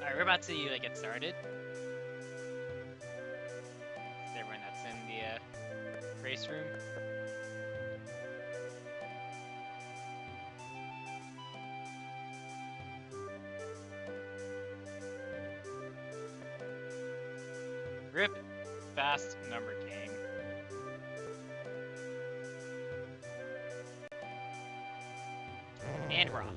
Alright, we're about to get started. Everyone that's in the race room. Rip fast number game. And we're off.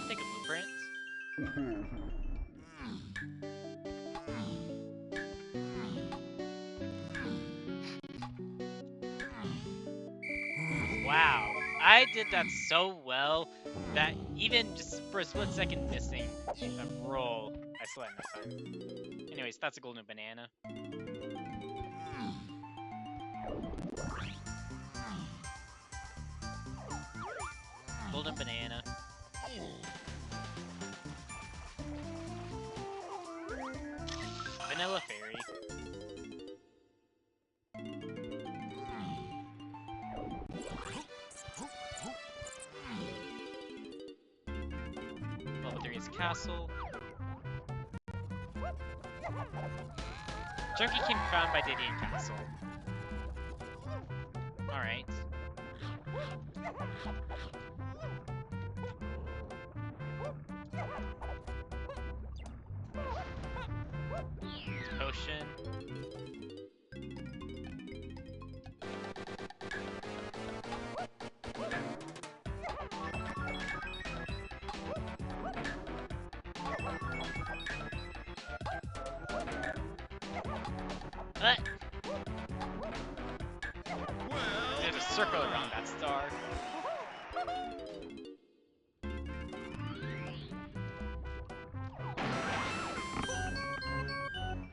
Take a blueprint. Wow, I did that so well that even just for a split second missing a roll, I still had no time. Anyways, that's a golden banana. Golden banana. Vanilla fairy. Level 3 is castle. Junkie can be found by Diddy and Castle. Alright. Potion. There's a circle around that star.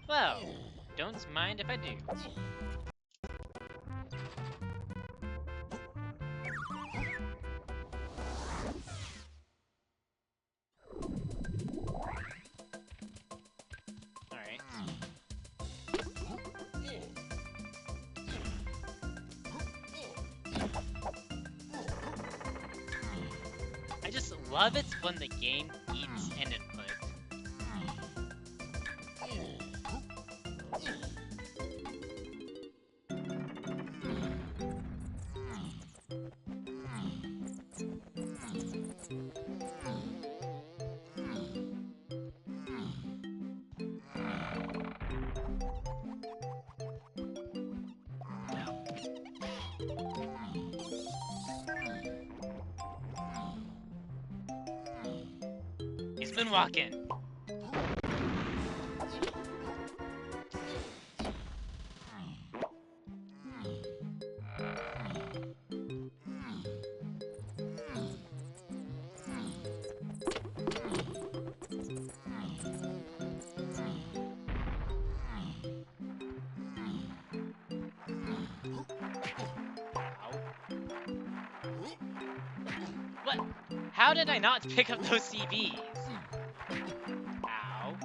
Well, don't mind if I do. Alright. I just love it when the game eats an input. He's been walking. What? How did I not pick up those CVs? Ow.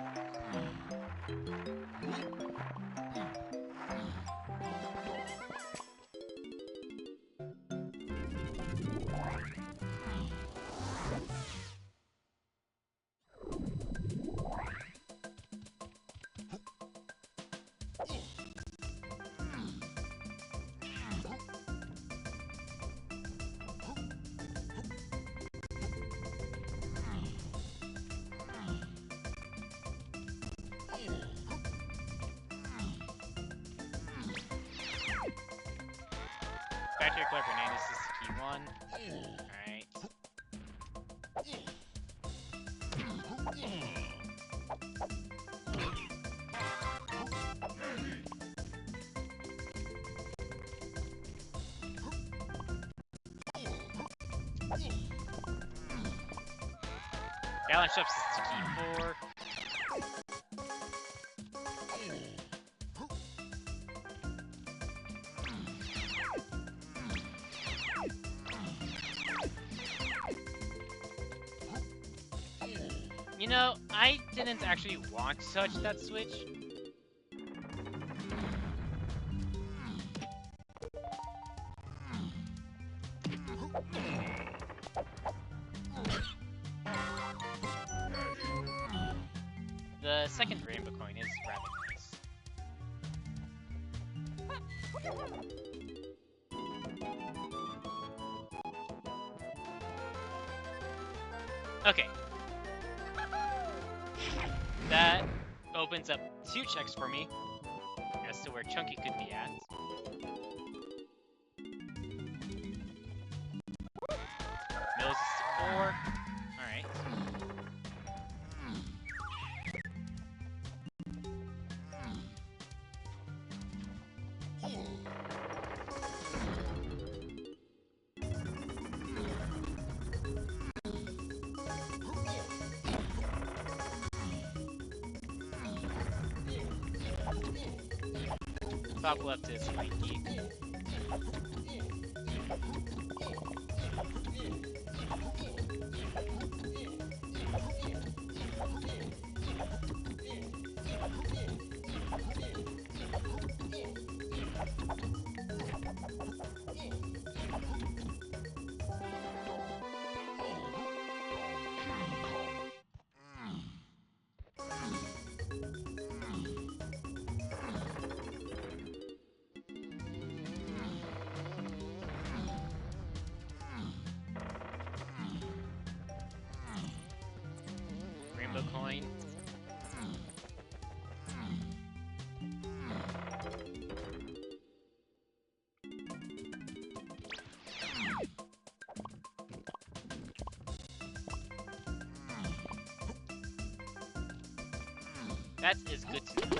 Factory Club Hernandez is the key one. Alright. Balance Shops is the key 4. No, I didn't actually want to touch that switch. The second rainbow coin is rather nice. Okay. That opens up 2 checks for me as to where Chunky could be at. Nose is to 4. Alright. Top left is White Geek. Rainbow coin. That is good to know.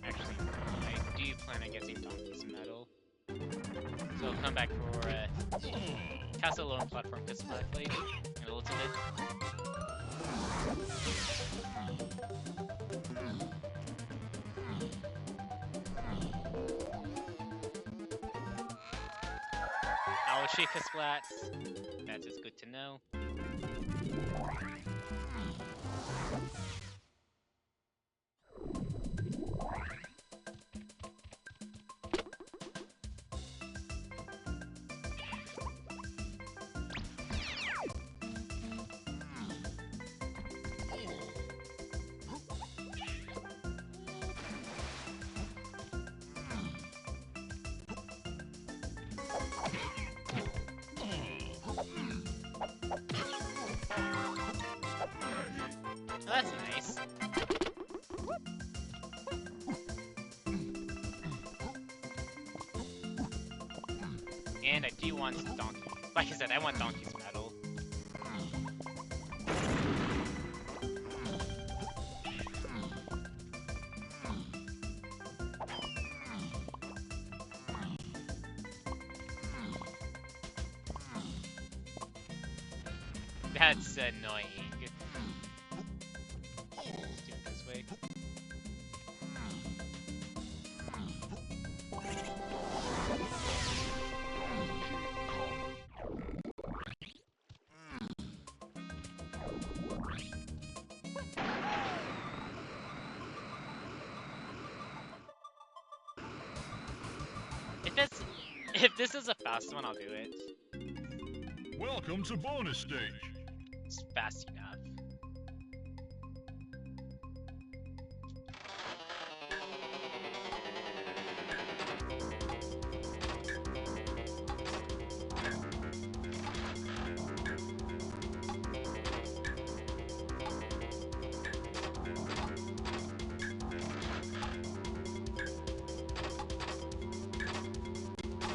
Actually, I do plan on getting Donkey's Medal. So I'll come back for Castle Alone platform pistol blade in a little bit. Owl shape splats. That is good to know. That's nice. And I do want Donkey. Like I said, I want Donkey's Medal. That's annoying. Let's do it this way. If this is a fast one, I'll do it. Welcome to bonus stage. It's fast enough.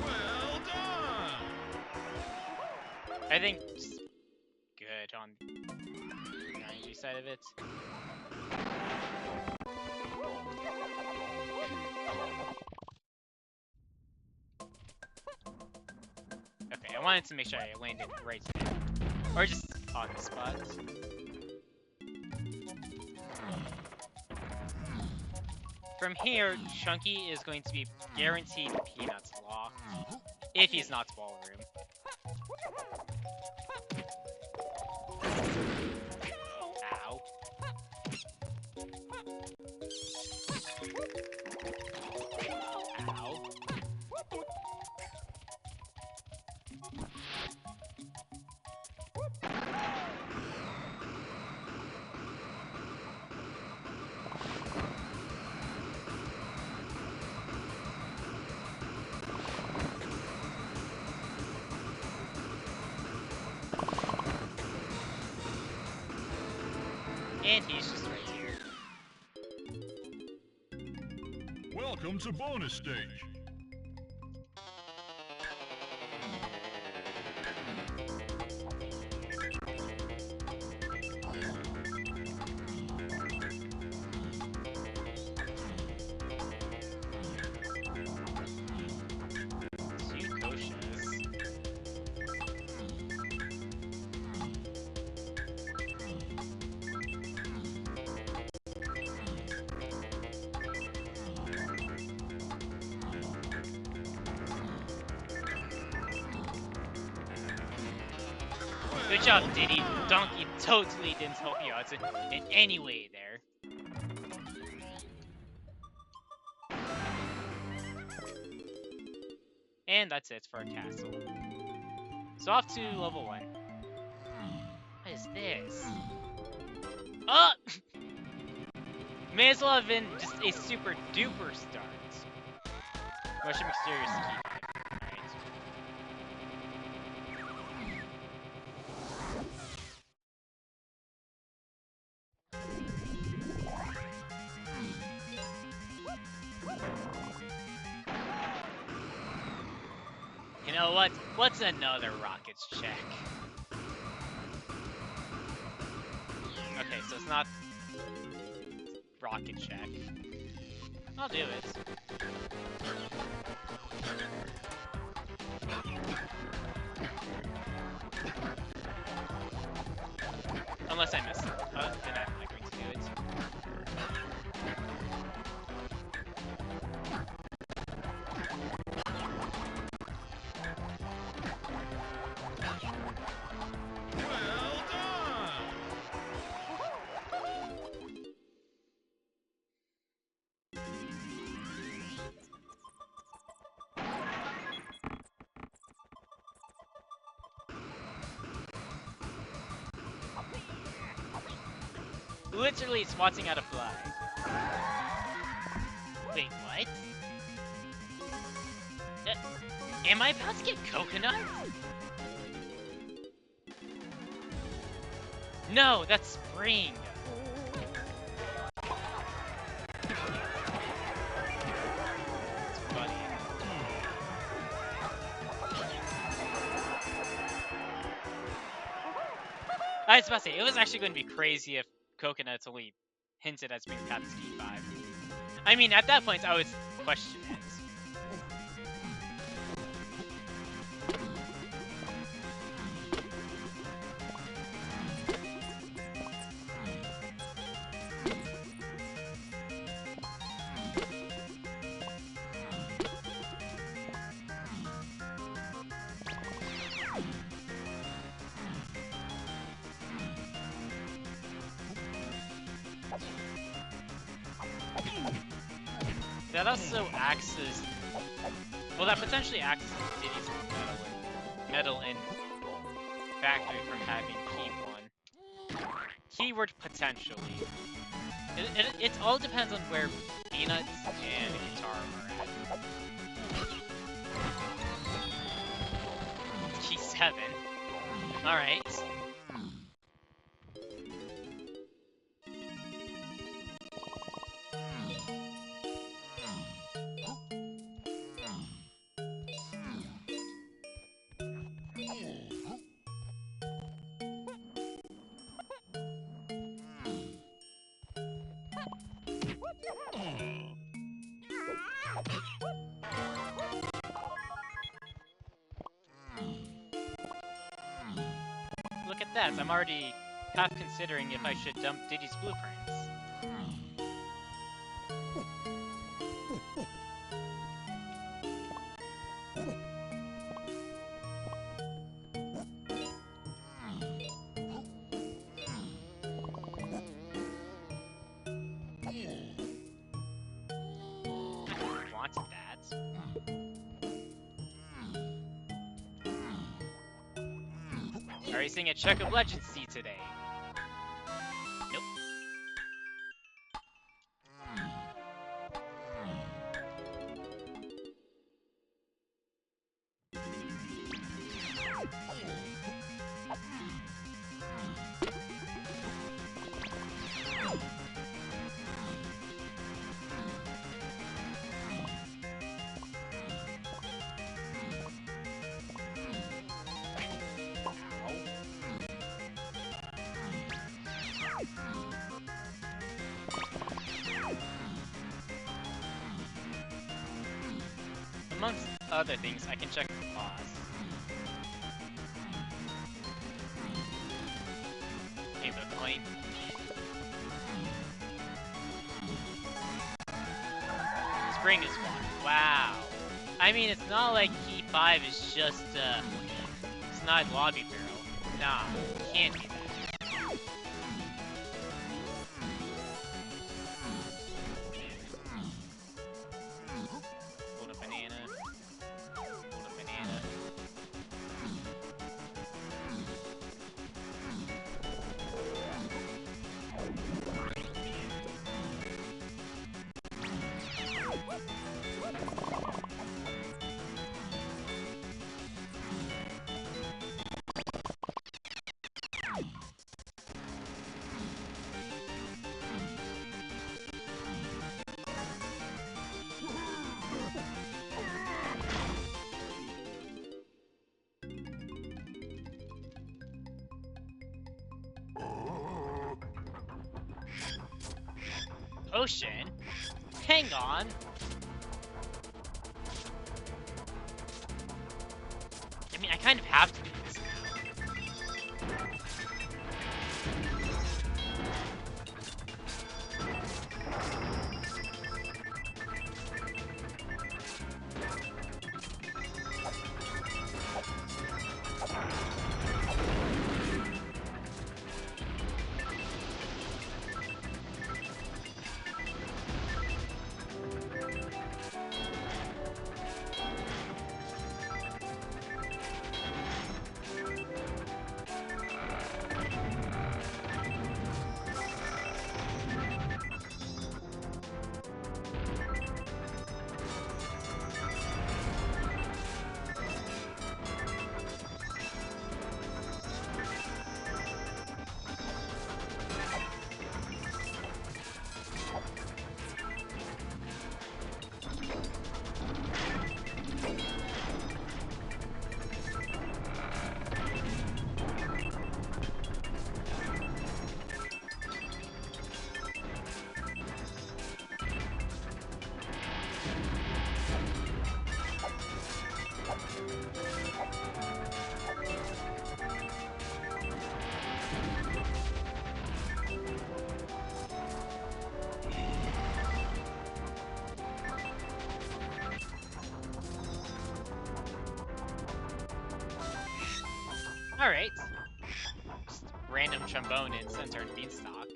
Well done. I think just good on the energy side of it. Okay, I wanted to make sure I landed right there. Or just on the spot. From here, Chunky is going to be guaranteed Peanuts locked if he's not Ballroom. And he's just right here. Welcome to bonus stage. Two koshas. Good job, Diddy. Donkey totally didn't help you out in any way there. And that's it for a castle. So off to level 1. What is this? Oh! May as well have been just a super duper start. Russian mysterious key. Alright. You know what? What's another rockets check? Okay, so it's not rocket check. I'll do it. Unless I miss it. Then I'm not going to do it. Well done! Literally swatting at a fly. Wait, what? Am I about to get coconut? No, that's spring. It's funny. I was about to say, it was actually going to be crazy if coconut's only hinted as being Path's Key 5. I mean, at that point, I was questioning it. That also acts as... Well, that potentially acts as Diddy's metal in factory from having key 1. Keyword potentially. It all depends on where Peanuts and Guitar are at. Key 7. Alright. Look at that, I'm already half considering if I should dump Diddy's blueprints. I wanted that. Are you seeing a check of Legacy today? Nope. other things, I can check the boss. Rainbow coin. Spring is one. Wow. I mean, it's not like Key 5 is just, it's not Lobby Barrel. Nah, can't be that. Hold a banana. Hold a banana. Potion? Hang on. I mean, I kind of have to do this now. Alright. Just random trombone and center and beanstalk.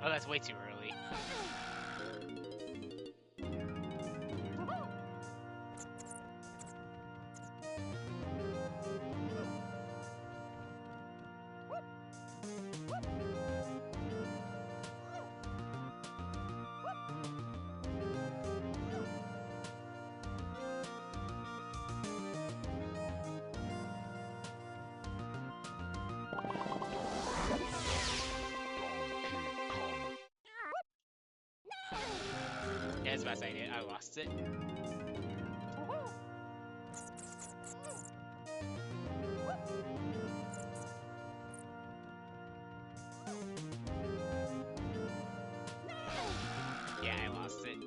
Oh, that's way too early. Yeah, that's about idea. I lost it. Yeah, I lost it.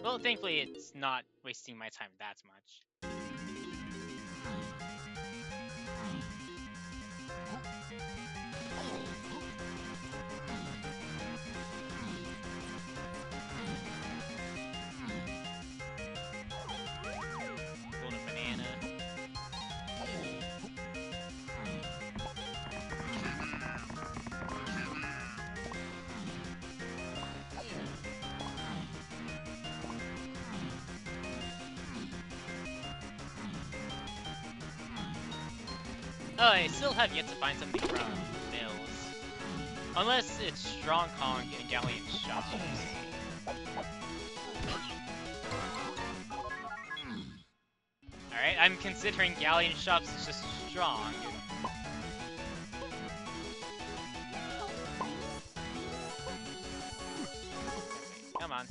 Well, thankfully it's not wasting my time that much. Golden banana. Oh, I still have yet to find something from Mills. Unless it's Strong Kong and Galleon Shops. Alright, I'm considering Galleon Shops is just strong. Come on.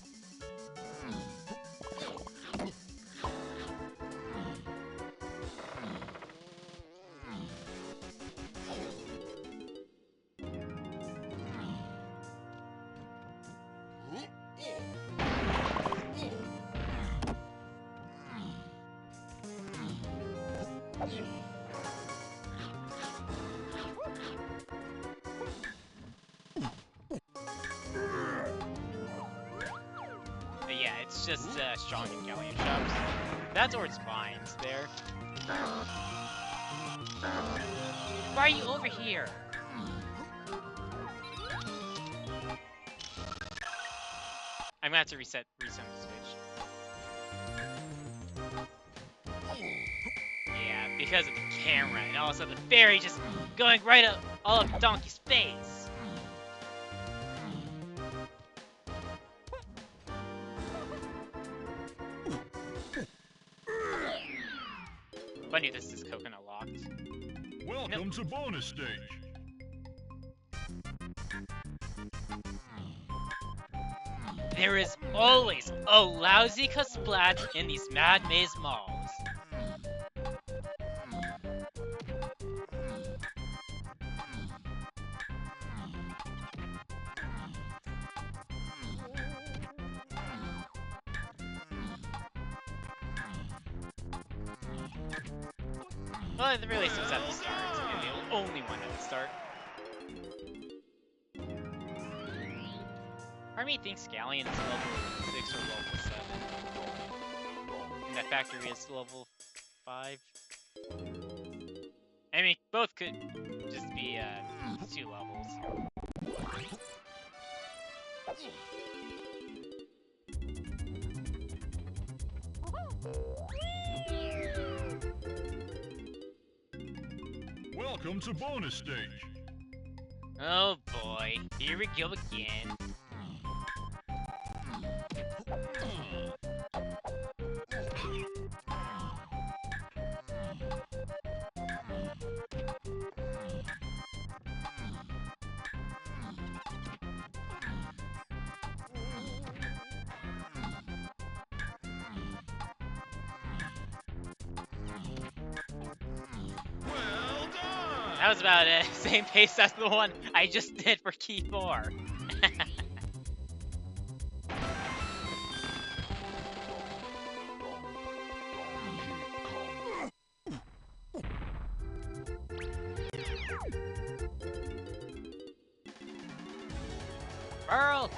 But yeah, it's just strong in Galleon Shops. That's or it's vines there. Why are you over here? I'm gonna have to reset the switch. Yeah, because of the camera, and all of a sudden the fairy just going right up all up Donkey's face. Funny, this is coconut locked. Welcome to bonus stage. There is always a lousy splat in these Mad Maze malls. Well, the release was at the start, and the only one at the start. Part of me thinks Galleon is level 6 or level 7. And that factory is level 5. I mean, both could just be 2 levels. Welcome to bonus stage. Oh boy, here we go again. That was about it. Same pace as the one I just did for Key 4. Burl!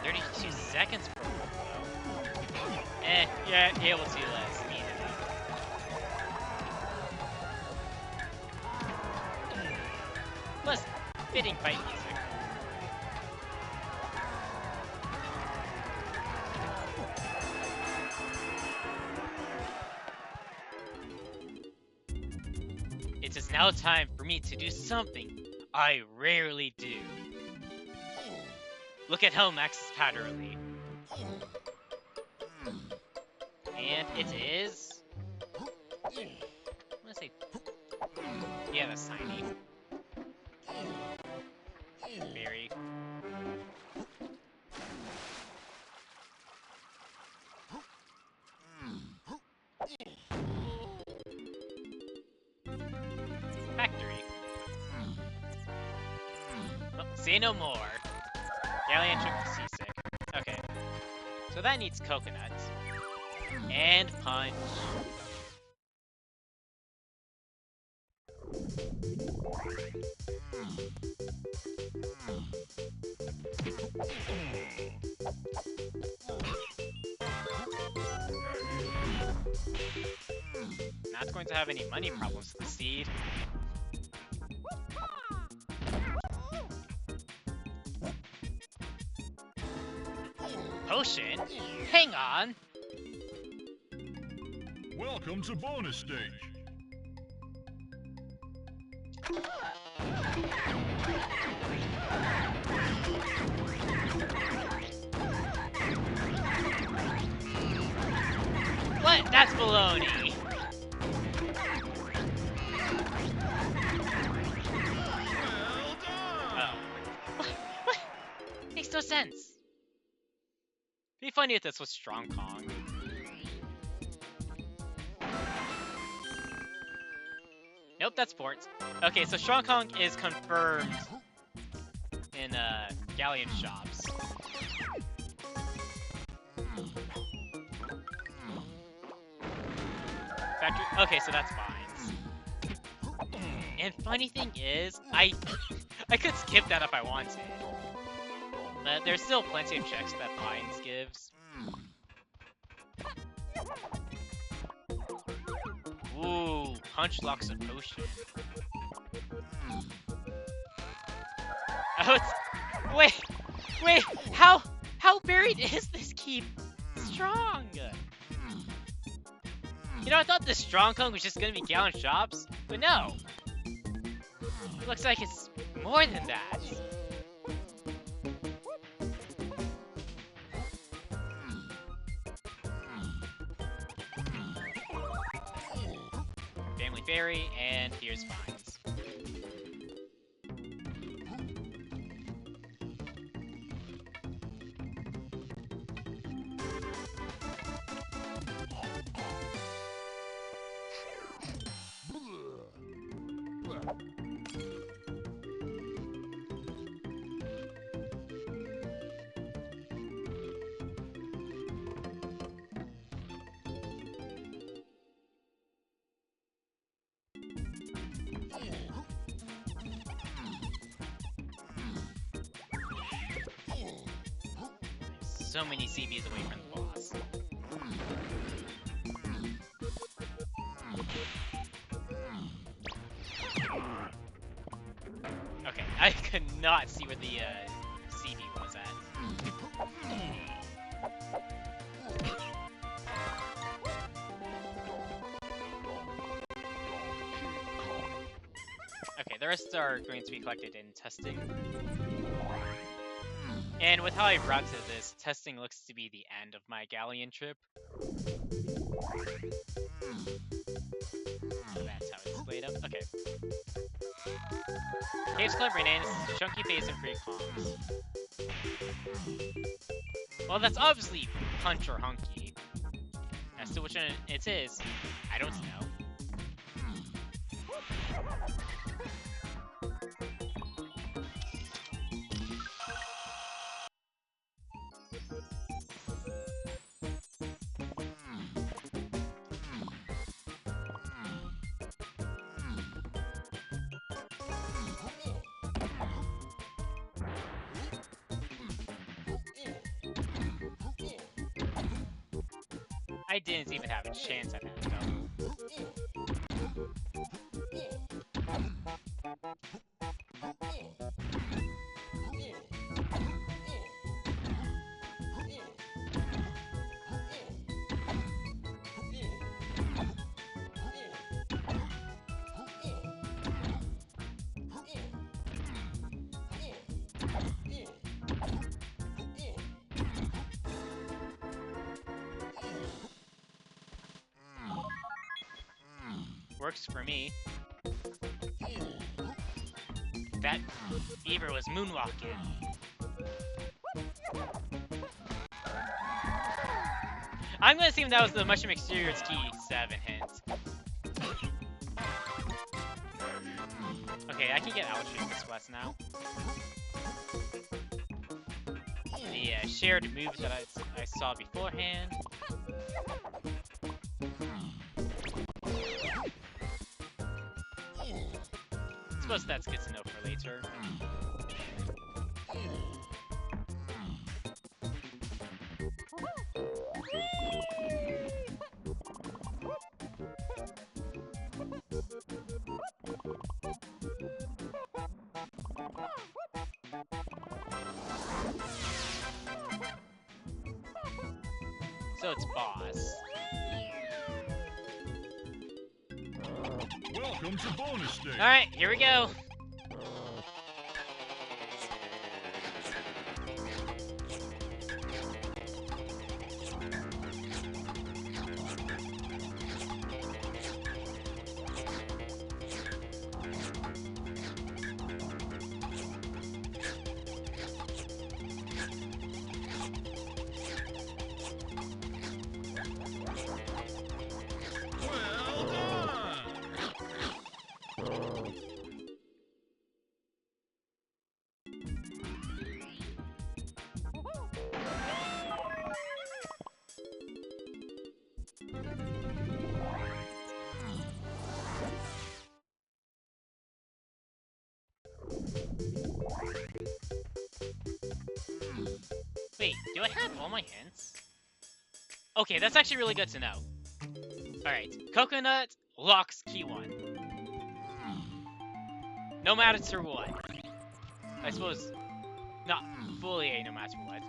32 seconds per though. Yeah, able to speed it up. Plus, fitting fight music. It is now time for me to do something I rarely do. Look at home access patternly. And it is... I'm gonna say... Yeah, that's tiny. Very. Factory. Oh, say no more. Galleon took the seasick. Okay. So that needs coconuts. And punch. Not going to have any money problems with the seed. Potion? Hang on! Welcome to bonus stage. What? That's baloney! Oh. What? Makes no sense. It'd be funny if this was Strong Kong. Nope, that's sports. Okay, so Strong Kong is confirmed in Galleon shops. Factory. Okay, so that's Vines. And funny thing is, I could skip that if I wanted. But there's still plenty of checks that Vines gives. Ooh, punch locks a potion. Oh, it's... Wait, how buried is this keep? Strong! You know, I thought the Strong Kong was just gonna be Gallon Shops, but no! It looks like it's more than that. Family Fairy, and here's Vines. So many CBs away from the boss. Okay, I could not see where the CB was at. Okay, the rest are going to be collected in testing. And with how I brought to this, testing looks to be the end of my Galleon trip. That's how it's laid up. Okay. Caves Club Renaissance, Chunky Face, and Free Comms. Well, that's obviously Punch or Hunky. As to which one it is, I don't know. I didn't even have a chance at that, though. Works for me. That beaver was moonwalking. I'm gonna assume that was the Mushroom Exterior's Key 7 hint. Okay, I can get Alchemy this quest now. The shared move that I saw beforehand. suppose that's good to know for later. So it's boss. Welcome to bonus stage. Alright, here we go. Wait, do I have all my hints? Okay, that's actually really good to know. Alright, coconut locks key 1. No matter what. I suppose not fully a no matter what.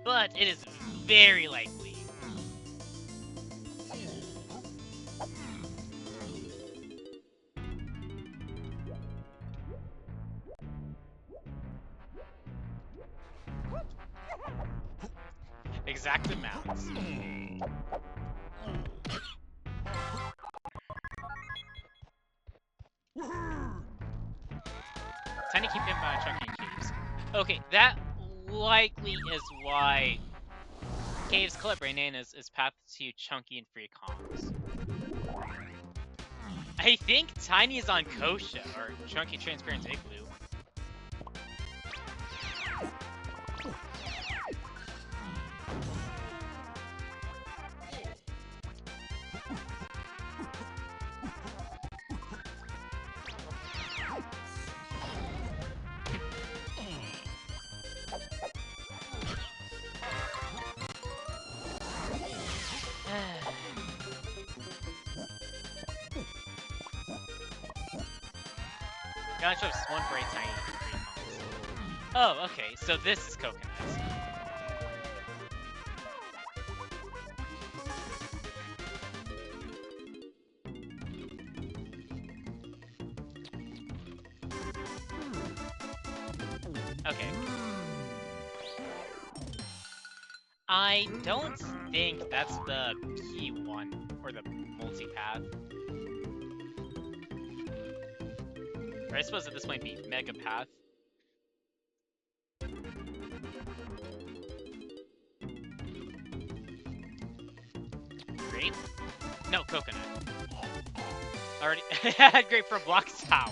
But it is very likely. Exact amounts. Tiny keep him by chunky caves. Okay, that likely is why Caves Clip Raina's is path to chunky and free comms. I think Tiny is on Kosha, or Chunky Transparent Igloo. Gotta show one for a tiny free comms. Oh, okay, so this is coconut. Okay. I don't think that's the key one, or the multi-path. Or I suppose that this might be Mega Path. Grape? No, coconut. Already had grape from Block Tower.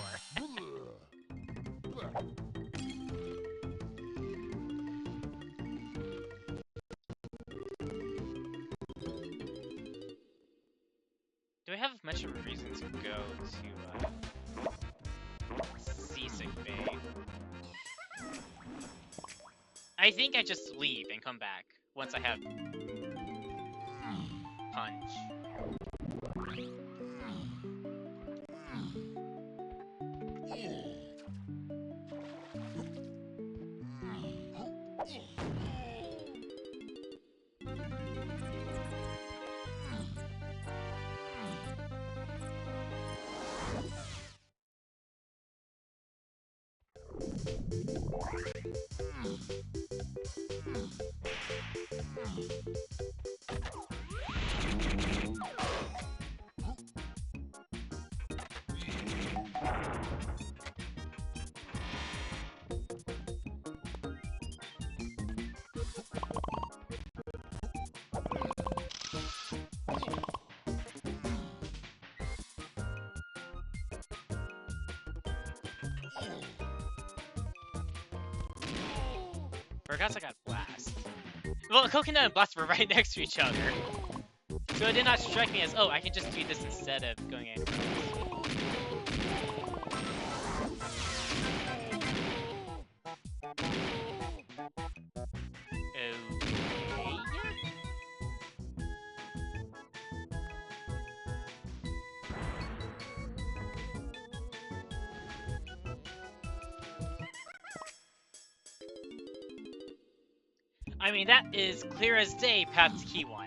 Do I have much of a reason to go to Seasick Bay? I think I just leave and come back once I have punch. Forgot I got Blast. Well, Coconut and Blast were right next to each other. So it did not strike me as, oh, I can just do this instead of going in. I mean, that is clear as day, path to Key 1.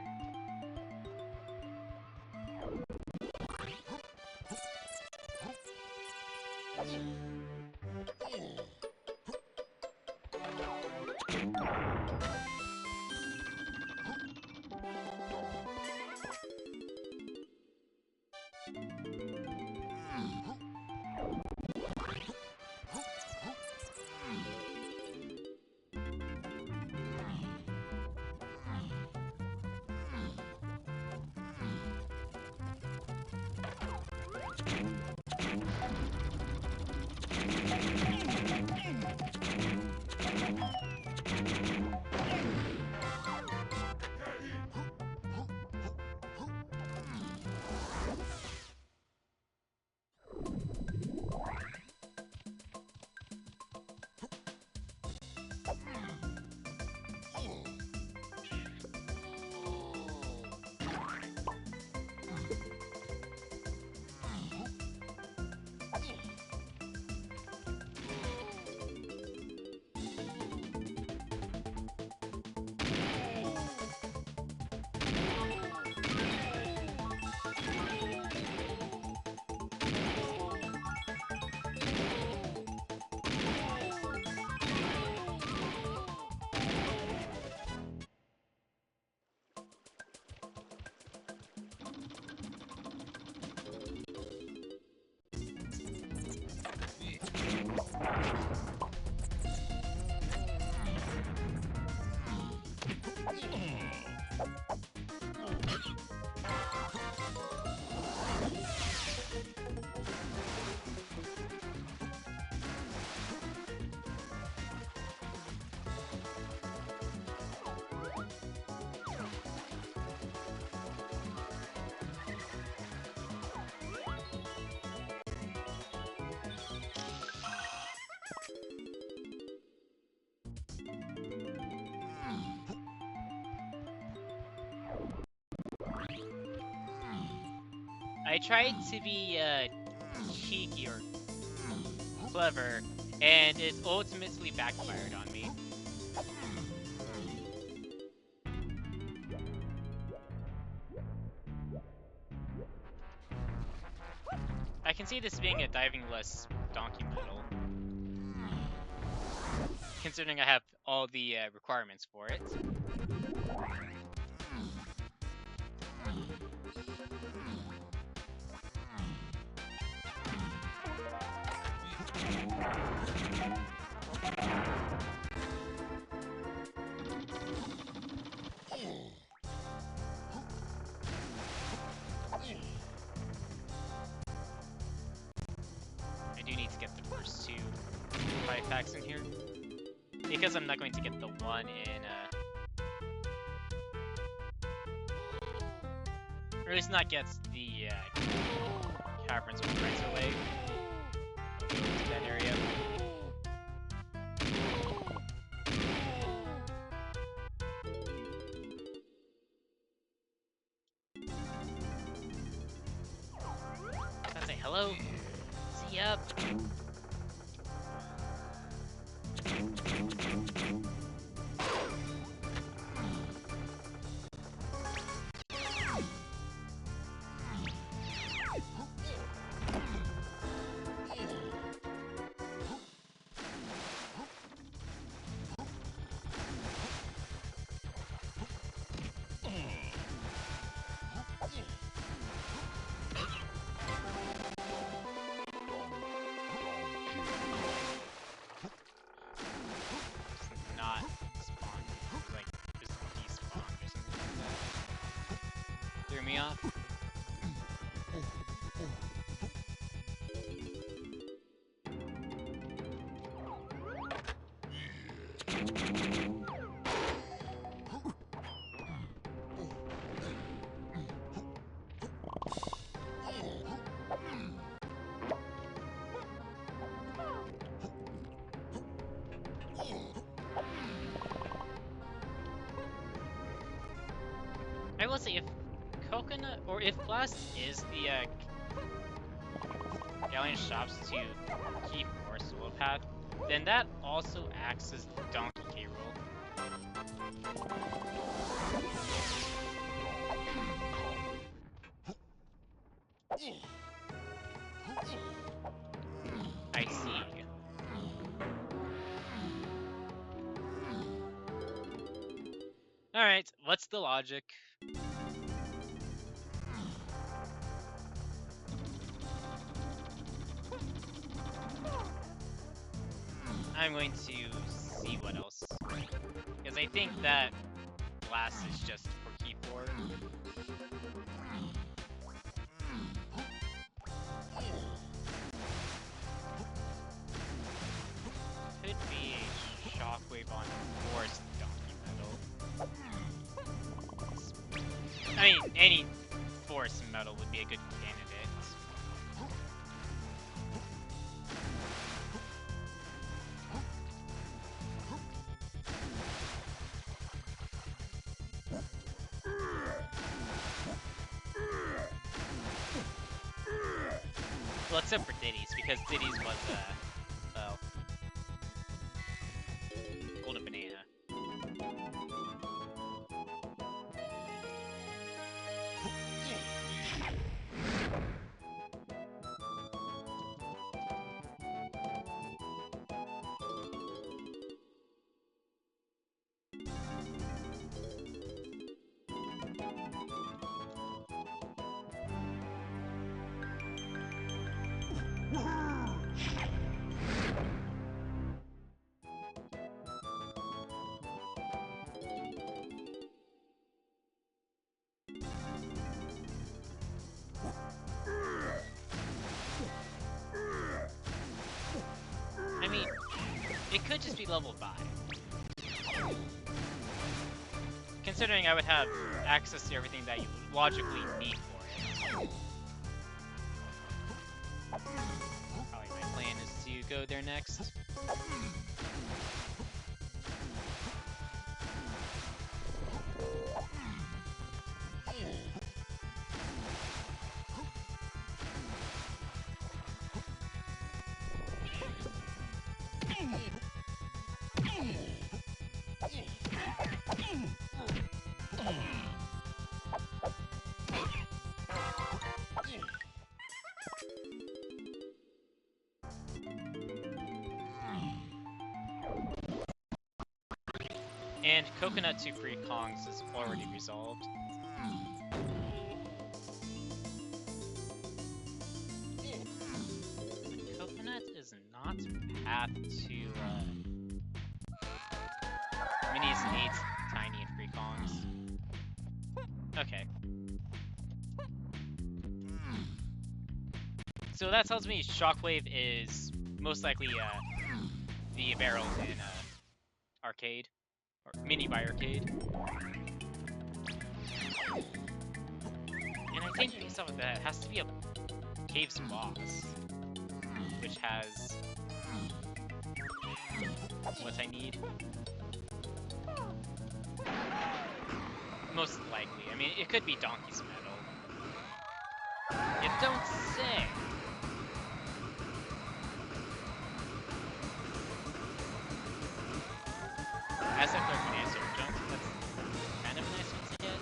I tried to be cheeky or clever, and it ultimately backfired on me. I can see this being a diving-less donkey medal, considering I have all the requirements for it. I do need to get the first 2 5 packs in here, because I'm not going to get the one in, or at least not get the caverns one right away. I'll go to that area. I'll say hello. See ya. Not spawn, like just despawn or something like that. Threw me off. I will say, if Coconut, or if Blast is the Galleon shops to Key 4 solo path, then that also acts as Donkey K. Rool. Alright, what's the logic? I'm going to see what else. Because I think that glass is just for key 4. Could be a shockwave on force donkey metal. I mean, any force metal would be a good candidate. Well, except for Diddy's, because Diddy's was, well, golden banana. I mean, it could just be level 5. Considering I would have access to everything that you logically need for it. Probably my plan is to go there next. And Coconut to Free Kongs is already resolved. Coconut is not path to Mini's 8, Tiny, and Free Kongs. Okay. So that tells me Shockwave is most likely the barrel in Arcade. Or Mini by Arcade. And I think based off of that, it has to be a Caves boss. Which has what I need. Most likely. I mean, it could be Donkey's Metal. You don't say! Aztec or Randomizer jump, that's kind of a nice one to get.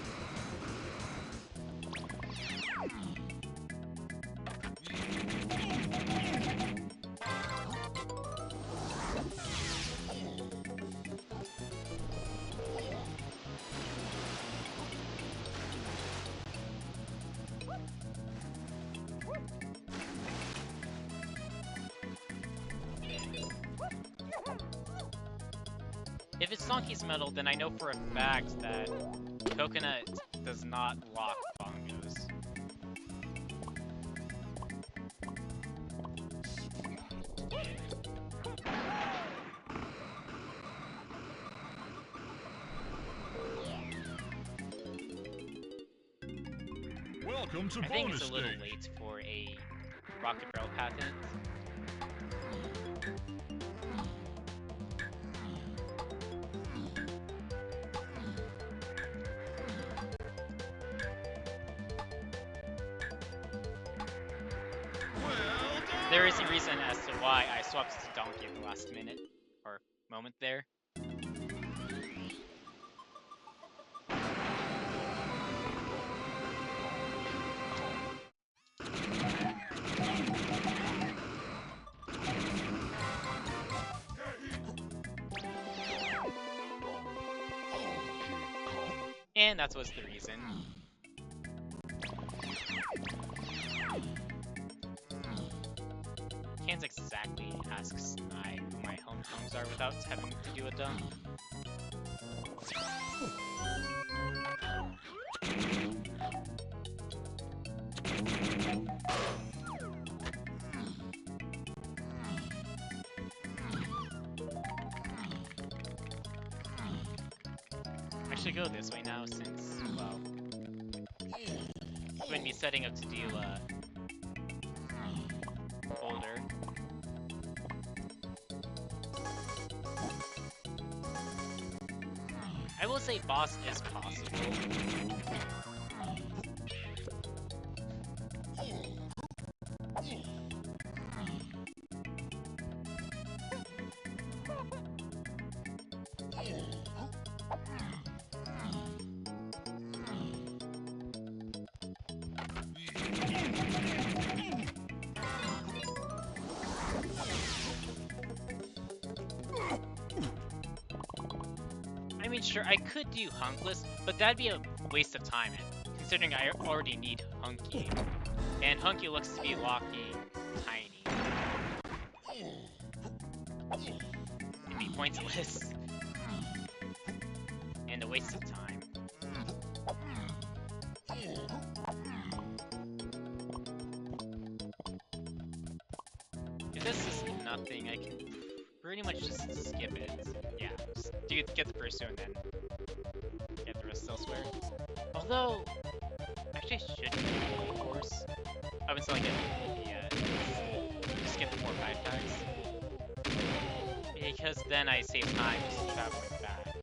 If it's Donkey's Metal, then I know for a fact that Coconut does not lock bongos. Welcome to I think bonus it's a little stage. late for a Rocket Barrel patent. There is a reason as to why I swapped to Donkey at the last minute, or moment there. And that was the reason. Can't exactly ask Snai who my homes are without having to do a dump. I should go this way now since, well, I'm going to be setting up to do boulder. I will say boss is possible. I mean, sure, I could do Hunkless, but that'd be a waste of time, considering I already need Hunky. And Hunky looks to be walking tiny. It'd be pointless. And a waste of time. If this is nothing, I can pretty much just skip it. Yeah, just get the first two and then get the rest elsewhere. Although, actually I should get the course. Up until I get just get the 4 5 tags. Because then I save time just traveling back.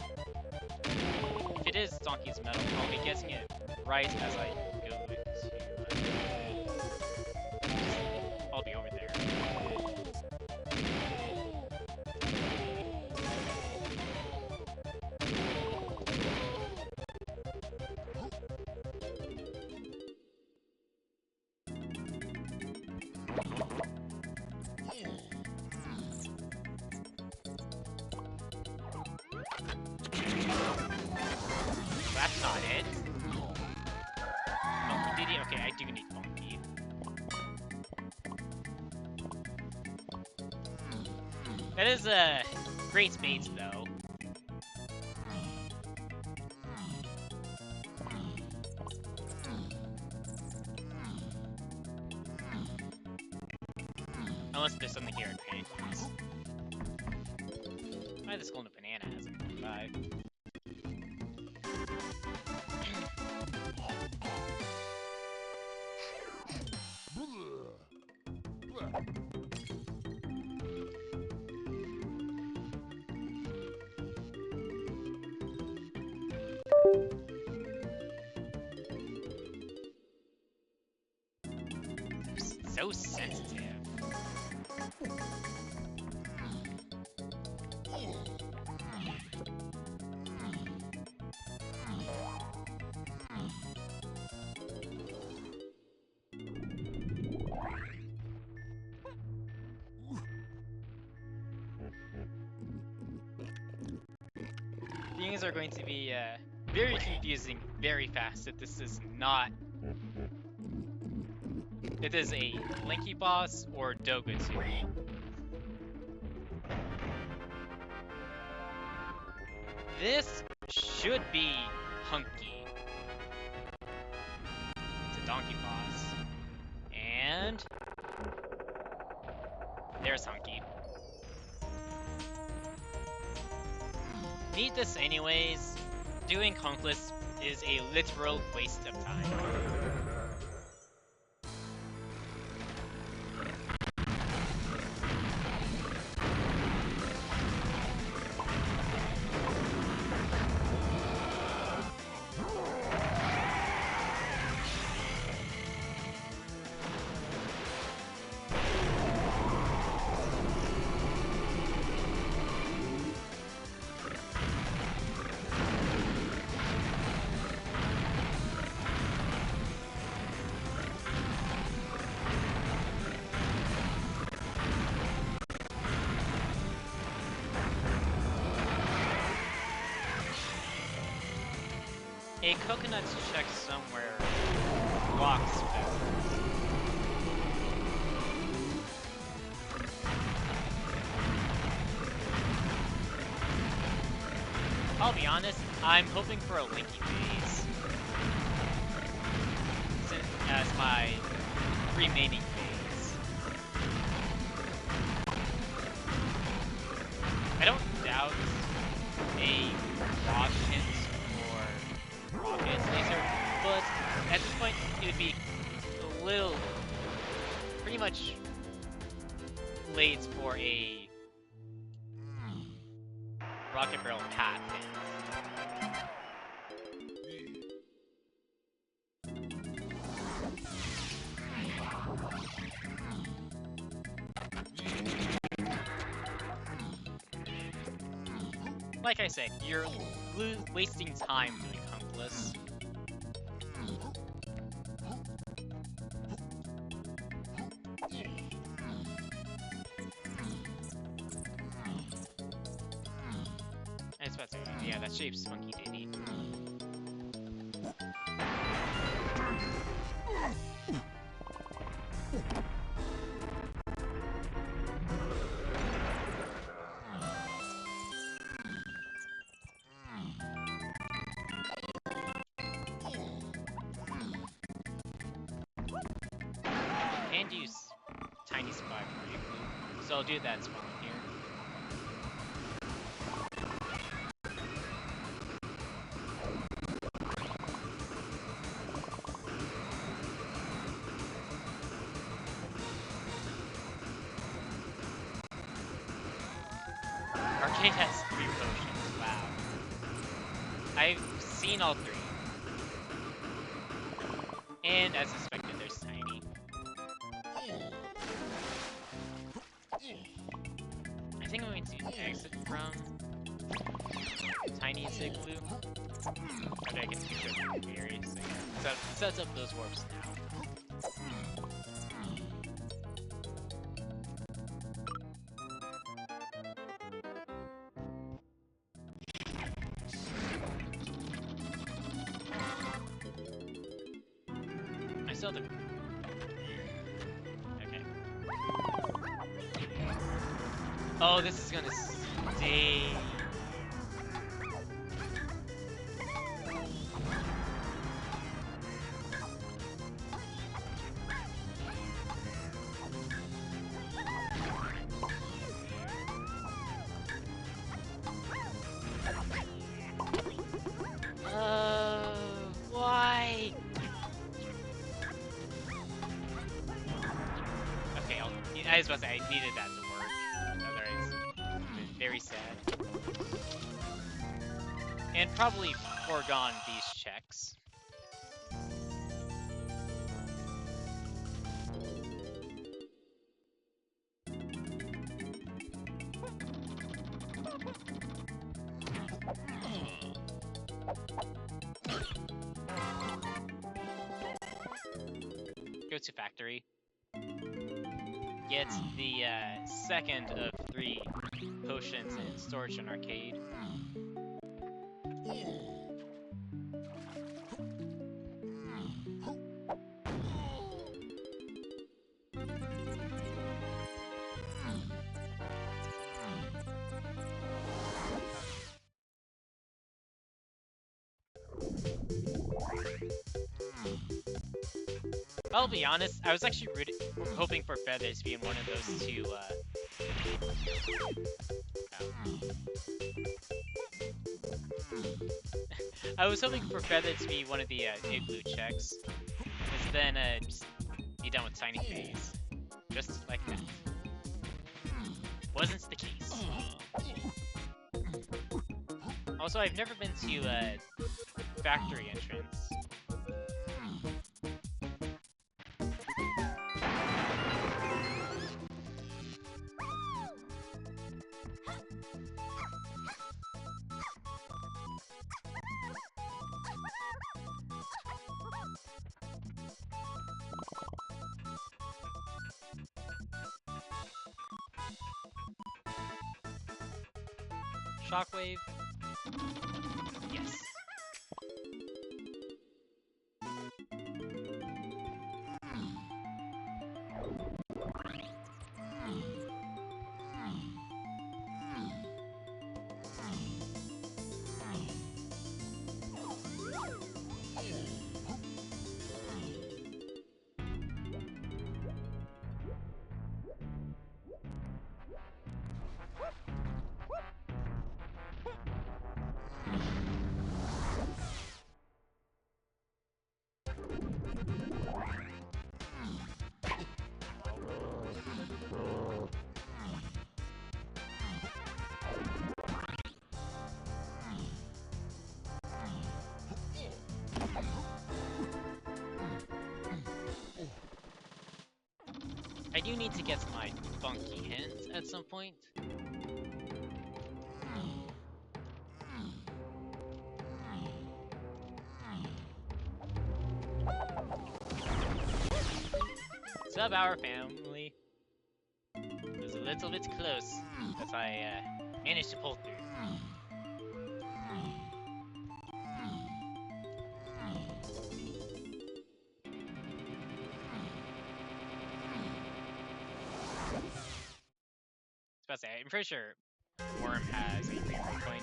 If it is Donkey's Metal, I'll be getting it right as I go to... I'll be over there. That's not it. Funky Diddy? Okay, I do need Funky. That is a great space, though. Unless there's something here at Paint. Why this golden banana has a 5? So sensitive. Things are going to be very confusing very fast if this is not... It is a Linky boss or Doga 2. This should be Hunky. It's a donkey boss. And... there's Hunky. Need this anyways. Doing Hunkless is a literal waste of time. a coconut check somewhere blocks feathers. I'll be honest, I'm hoping for a Linky phase as my remaining phase. I don't doubt a Washington or Rockets laser, but at this point it would be a little, pretty much late for a Rocket Barrel path. Like I said, you're wasting time doing Hunkless. I was about to say, yeah, that shape's funky ditty. And use Tiny Spy for Igloo, so I'll do that spawn here. Arcade has 3 potions, wow. I've seen all 3. And as expected, there's Tiny. I think I'm going to exit from Tiny's Igloo. Okay, I get to go to the area, so yeah. Sets up those warps now. I still have to... Okay. Oh, this is gonna stay... Why? Okay, I was about to say, I needed that to work. Otherwise, very sad. And probably foregone these checks. Go to factory. Get the second of 3 potions in storage and arcade. I'll be honest, I was actually hoping for Feathers to be in one of those 2, I was hoping for Feathers to be one of the Igloo checks, because then just be done with Tiny Phase. Just like that. Wasn't the case. Also, I've never been to factory entrance. Shockwave. Yes. do need to get my funky hands at some point. Sub our family. It was a little bit close, as I managed to pull through. I was about to say, I'm pretty sure Worm has a reroll point.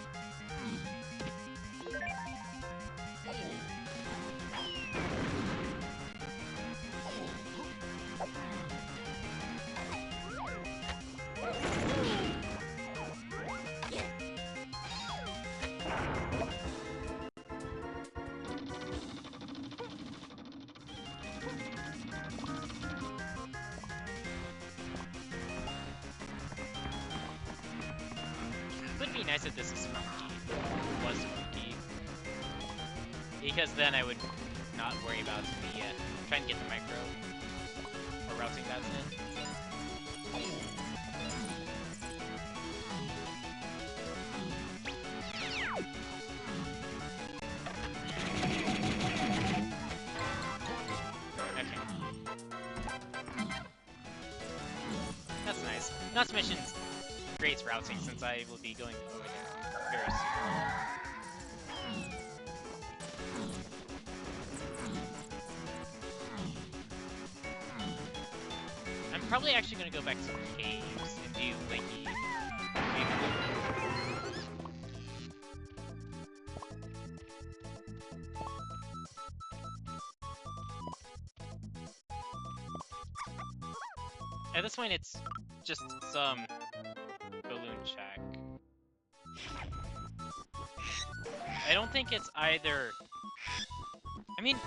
It would be nice if this is was funky, because then I would not worry about the trying to get the micro or routing that's in. Okay, that's nice. Not to mention great routing, since I will be going over there very soon. I'm probably actually going to go back to the caves and do Linky. At this point, it's just some balloon check. I don't think it's either. I mean,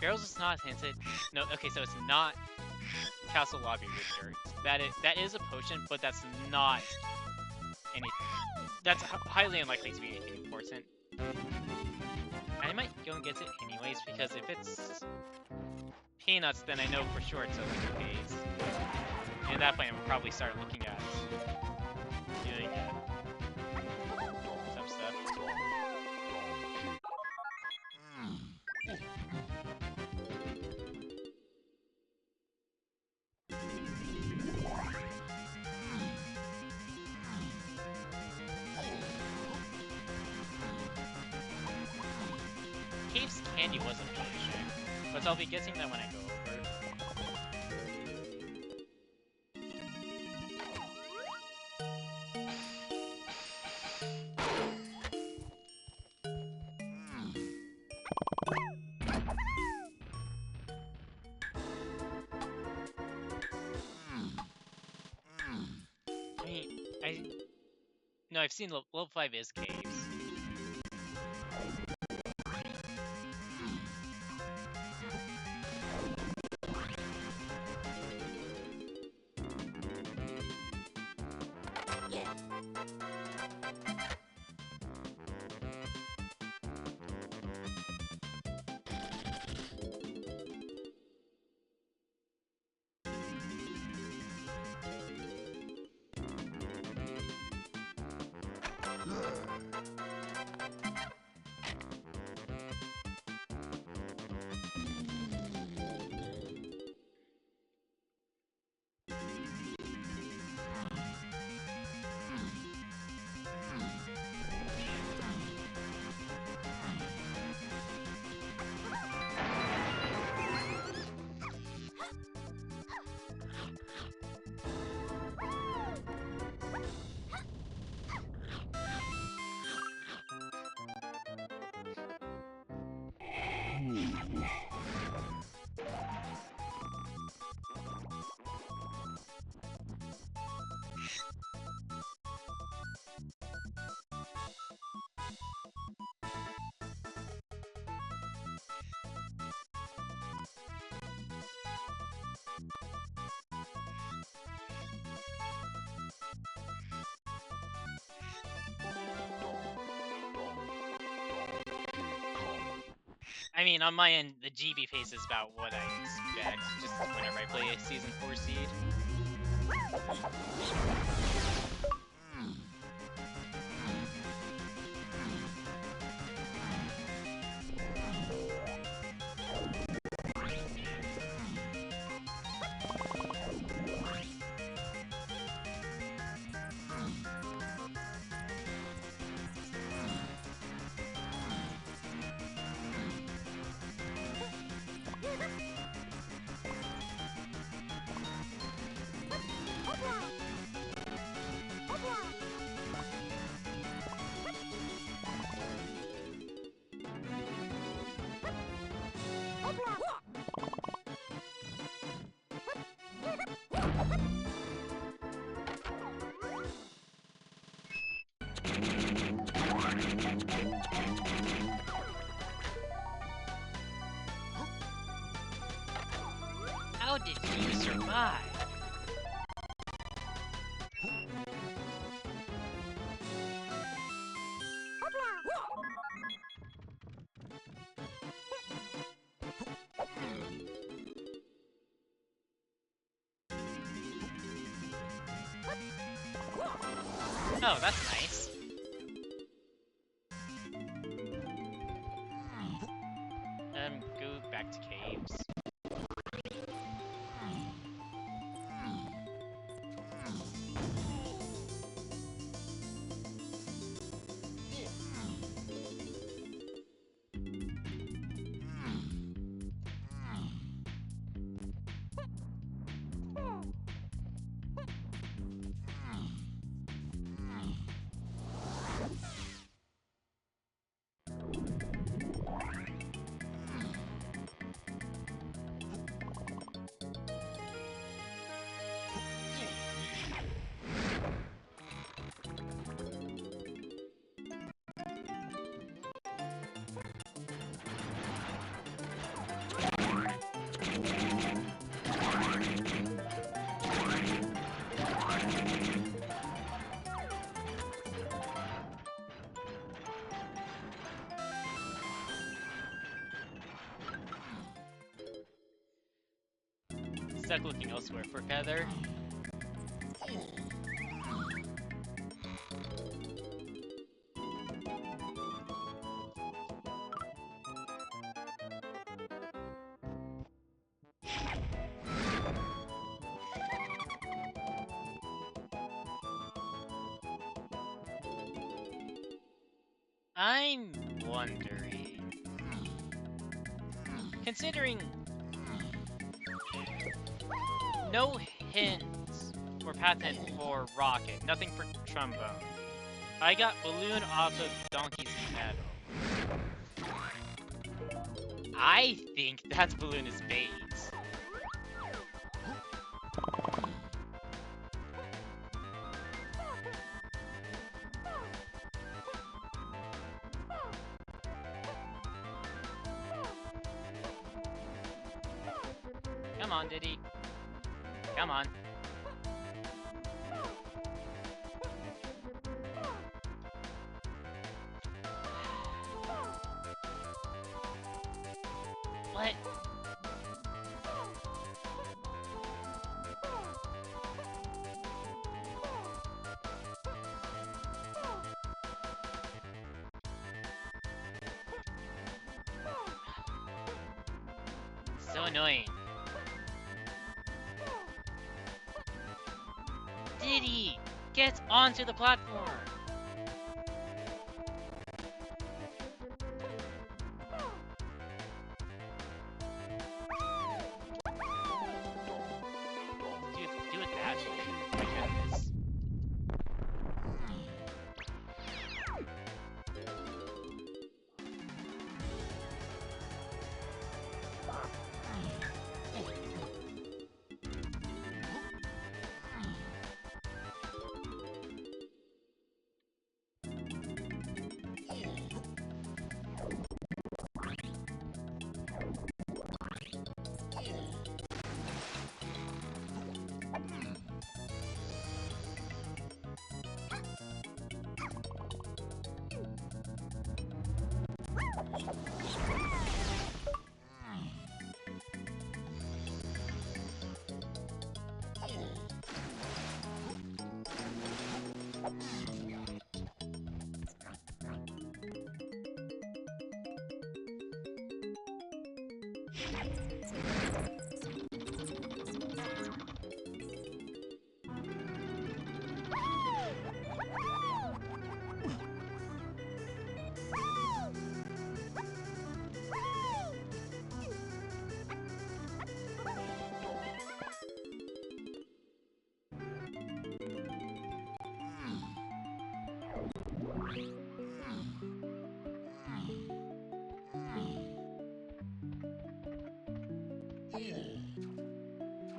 barrels is not hinted. No, okay, so it's not castle lobby with dirt. That is a potion, but that's not anything. That's highly unlikely to be anything important. I might go and get it anyways, because if it's peanuts, then I know for sure it's other case. And at that point, I would probably start looking at doing some stuff. Cave's candy was a potion, but I'll be getting that when I go over. No, I've seen level 5 is caves. I mean, on my end, the GB pace is about what I expect, just whenever I play a Season 4 seed. How did you survive? Oh, that's nice. Go back to caves. Stuck looking elsewhere for Feather. I'm wondering, considering no hints or path hint for Rocket, nothing for Trombone. I got Balloon off of Donkey's medal. I think that Balloon is bait. Come on, Diddy. Come on. What? So annoying. Diddy! Get onto the platform! Do it that way. My goodness.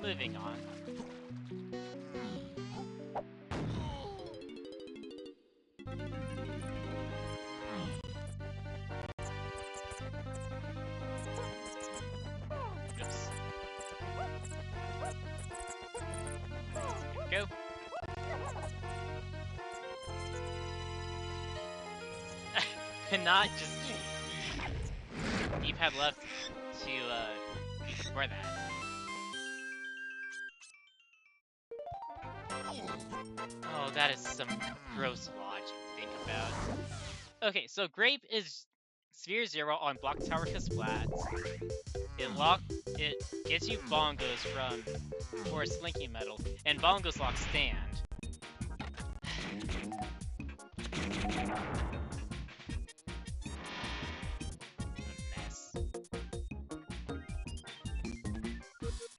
Moving on. Oops. Go. Not just Deep had left to for that. Oh, that is some gross logic to think about. Okay, so Grape is Sphere 0 on Block Tower Splat. It gets you bongos from or Slinky Metal, and bongos lock stand. Mess.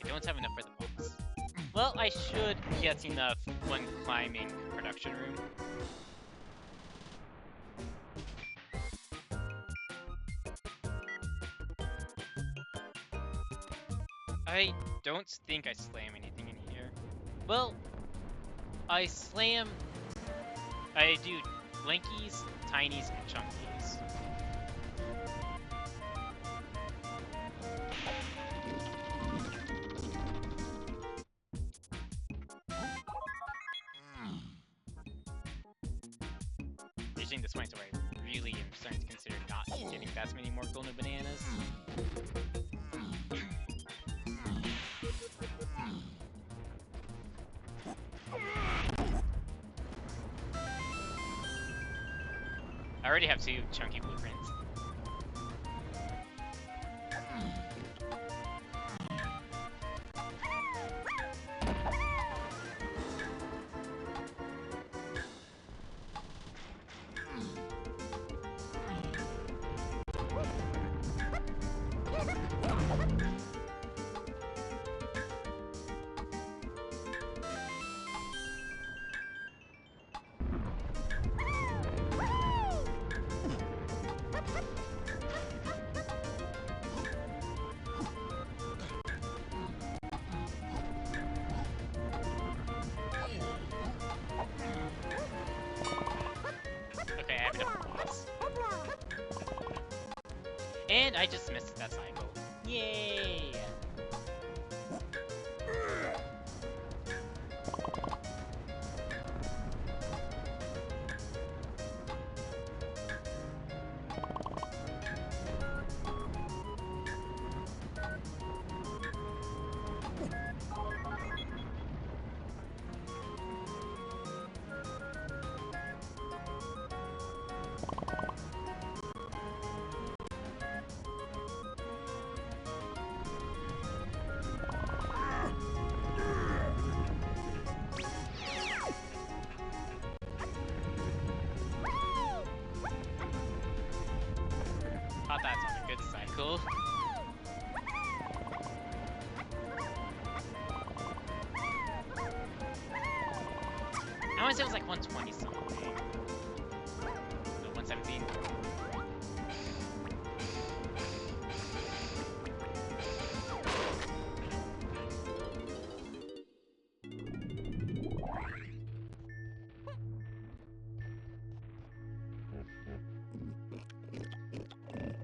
I don't have enough for the box. Well, I should get enough when climbing production room. I don't think I slam anything in here. Well, I do Blinkies, Tinies, and Chunkies. Reaching this point where I really am starting to consider not getting that many more golden bananas. I already have 2 chunky blueprints. Okay, I have enough boss. And I just missed that cycle. Yay! Thought that's on a good cycle. I want to say it was like 120 something. No, 117.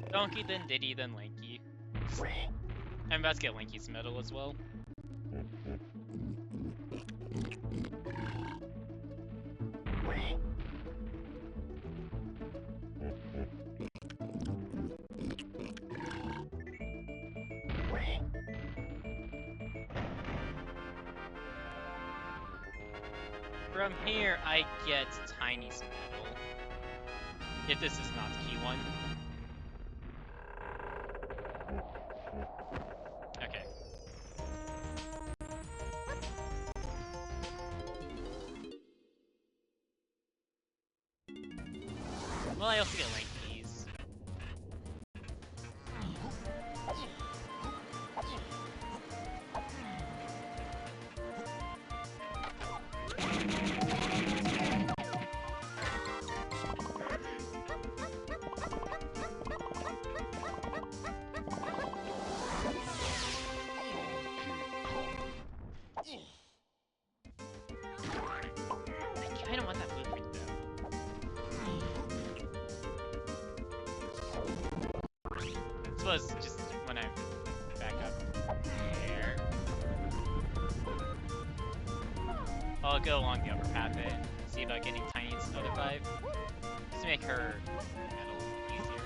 Donkey, then Diddy, then Lanky. I'm about to get Lanky's medal as well. From here, I get Tiny's medal. If this is not key 1. wants to get Lankies. I kind of want that blueprint though. This was just when I back up there. I'll go along the upper path and see about getting Tiny's other 5. Just to make her metal easier.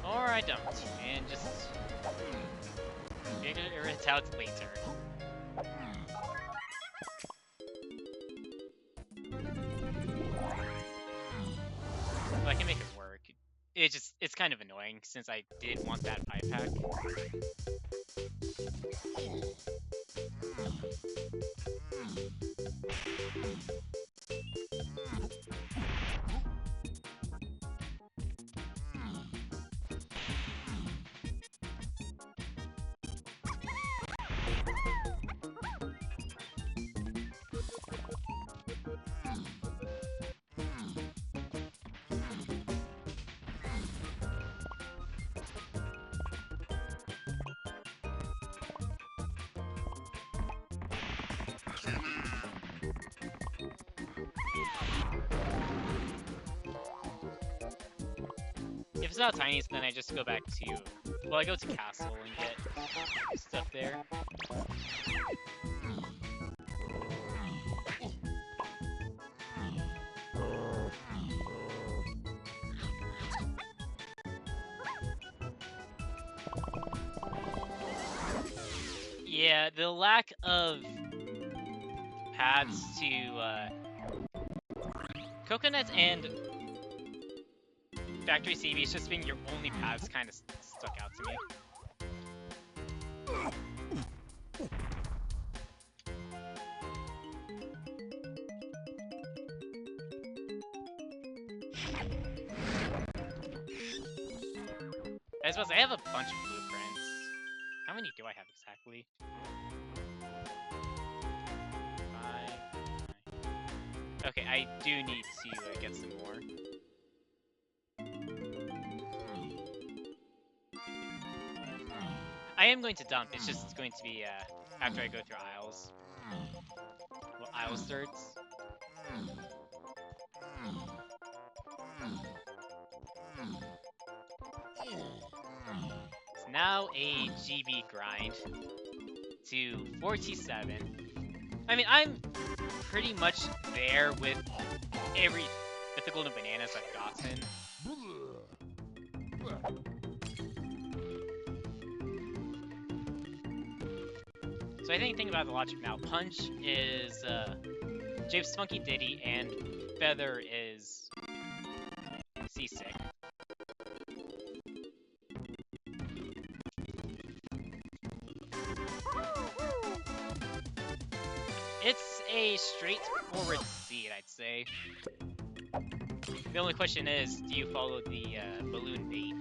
Or I don't, and just figure it out later. But I can make it work. It's kind of annoying since I did want that 5-pack. If it's not Tiny's, then I just go back to... Well, I go to Castle and get stuff there. Yeah, the lack of paths to Coconut and Factory CB's just being your only paths kind of stuck out to me. I suppose I have a bunch of blueprints. How many do I have exactly? 5, 9. Okay, I do need to get some more. I am going to dump, it's just going to be after I go through aisles. Well, aisles thirds. It's now a GB grind to 47. I mean, I'm pretty much there with the golden bananas I've gotten. So I think thinking about the logic now, Punch is Jape's Funky Diddy, and Feather is Seasick. It's a straightforward seed, I'd say. The only question is, do you follow the balloon bait?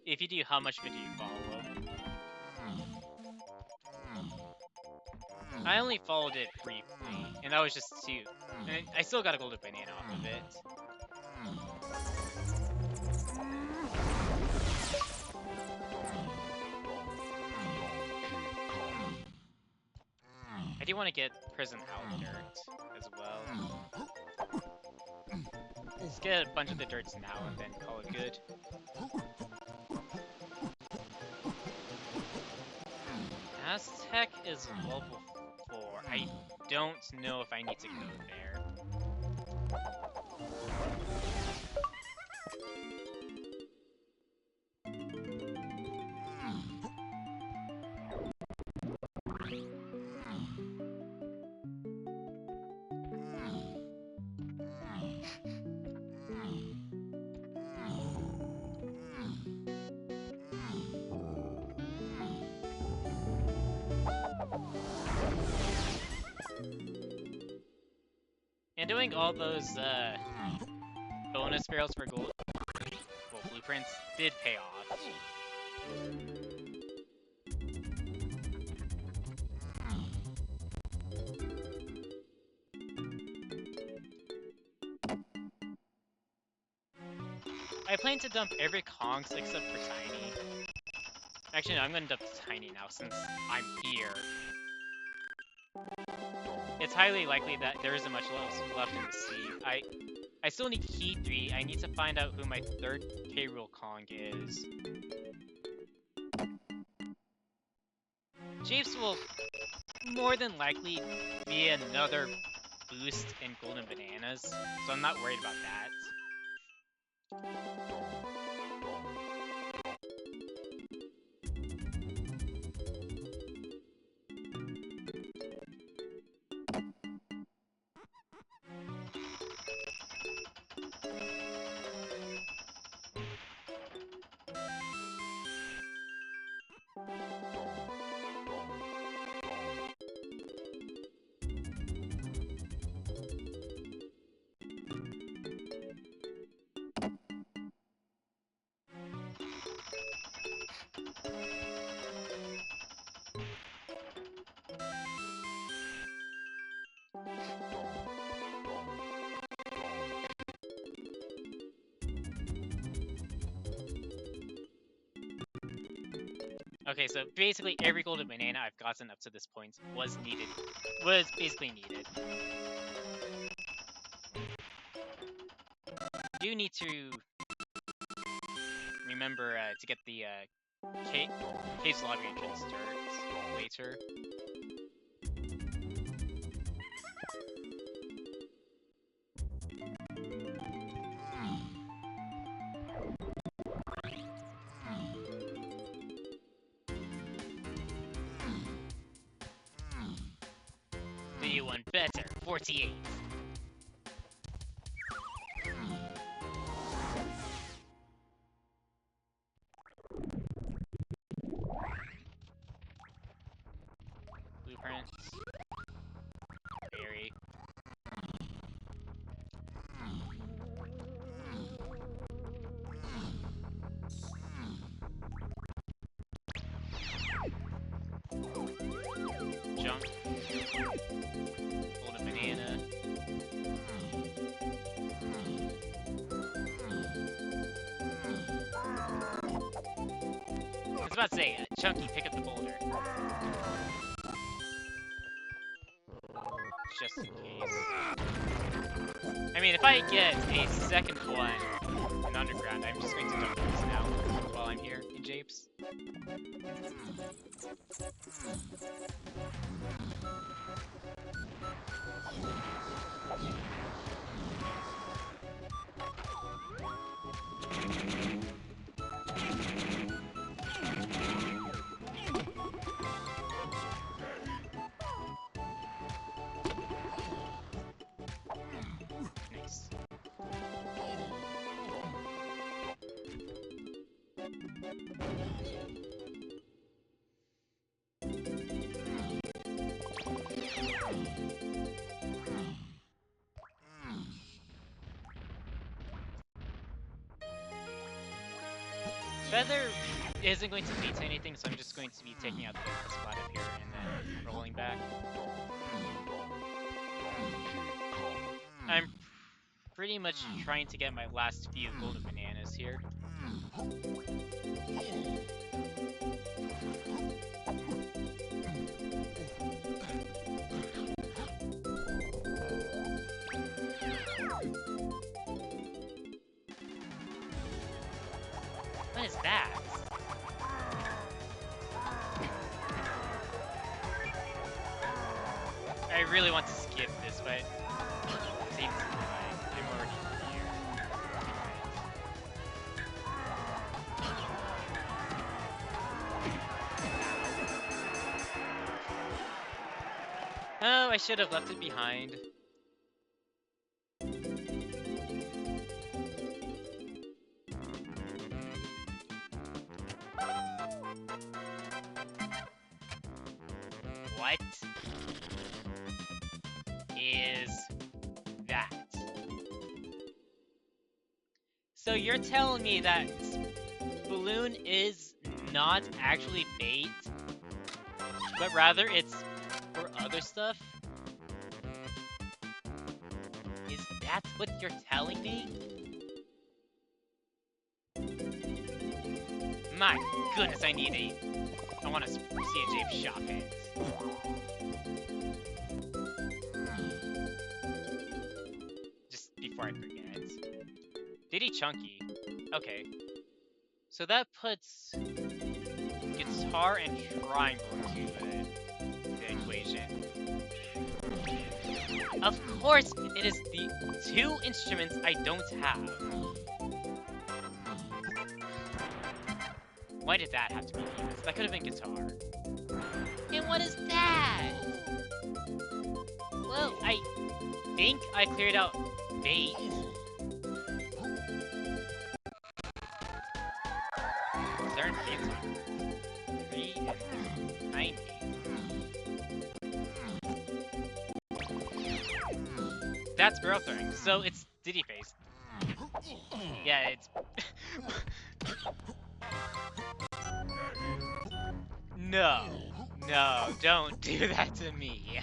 If you do, how much of it do you follow? I only followed it briefly, and that was just to... And I still got a golden banana off of it. I do want to get Prison Out dirt as well. Let's get a bunch of the dirts now and then call it good. Aztec is level 4. I don't know if I need to go there. And doing all those bonus barrels for gold, well, blueprints did pay off. I plan to dump every Kongs except for Tiny. Actually, no, I'm gonna dump Tiny now since I'm here. It's highly likely that there isn't much left in the sea. I still need Key 3. I need to find out who my third K-Rool Kong is. Japes will more than likely be another boost in Golden Bananas, so I'm not worried about that. Okay, so basically every Golden Banana I've gotten up to this point was basically needed. Do need to remember to get the Cave's Lobby entrance turrets later. Do you want better? 48. Blueprints. Berry. Junk. Golden Banana. I was about to say, Chunky, pick up the boulder. Just in case. I mean, if I get a second one in Underground, I'm just going to dump this now while I'm here in Japes. Nice. Feather isn't going to lead to anything, so I'm just going to be taking out the spot up here and then rolling back. I'm pretty much trying to get my last few Golden Bananas here. What is that? I really want to skip this, but it seems like I'm already here. Oh, I should have left it behind. What is that? So you're telling me that balloon is not actually bait, but rather it's for other stuff? Is that what you're telling me? My goodness, I want to see a James shop hands. Just before I forget. Diddy Chunky. Okay. So that puts guitar and triangle into the equation. Of course, it is the two instruments I don't have. Why did that have to be used? That could have been guitar. And what is that? Well, I think I cleared out bait. Is there an answer? 3 and 90. That's barrel throwing, so it's Diddy Face. Yeah, it's... No, don't do that to me.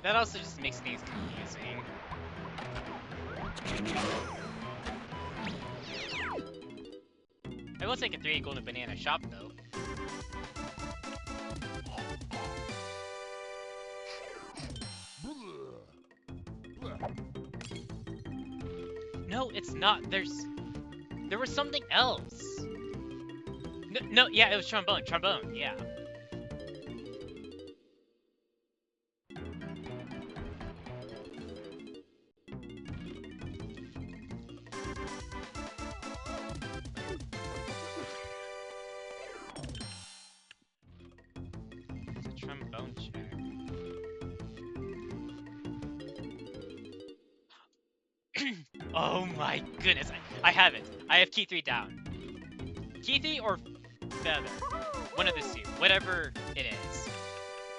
That also just makes things confusing. I will take a 3 golden banana shop though. No, it's not. There was something else. No, yeah, it was trombone, yeah. It's a trombone check. Oh my goodness, I have it. I have key 3 down. Key 3 or feather. One of the two. Whatever it is.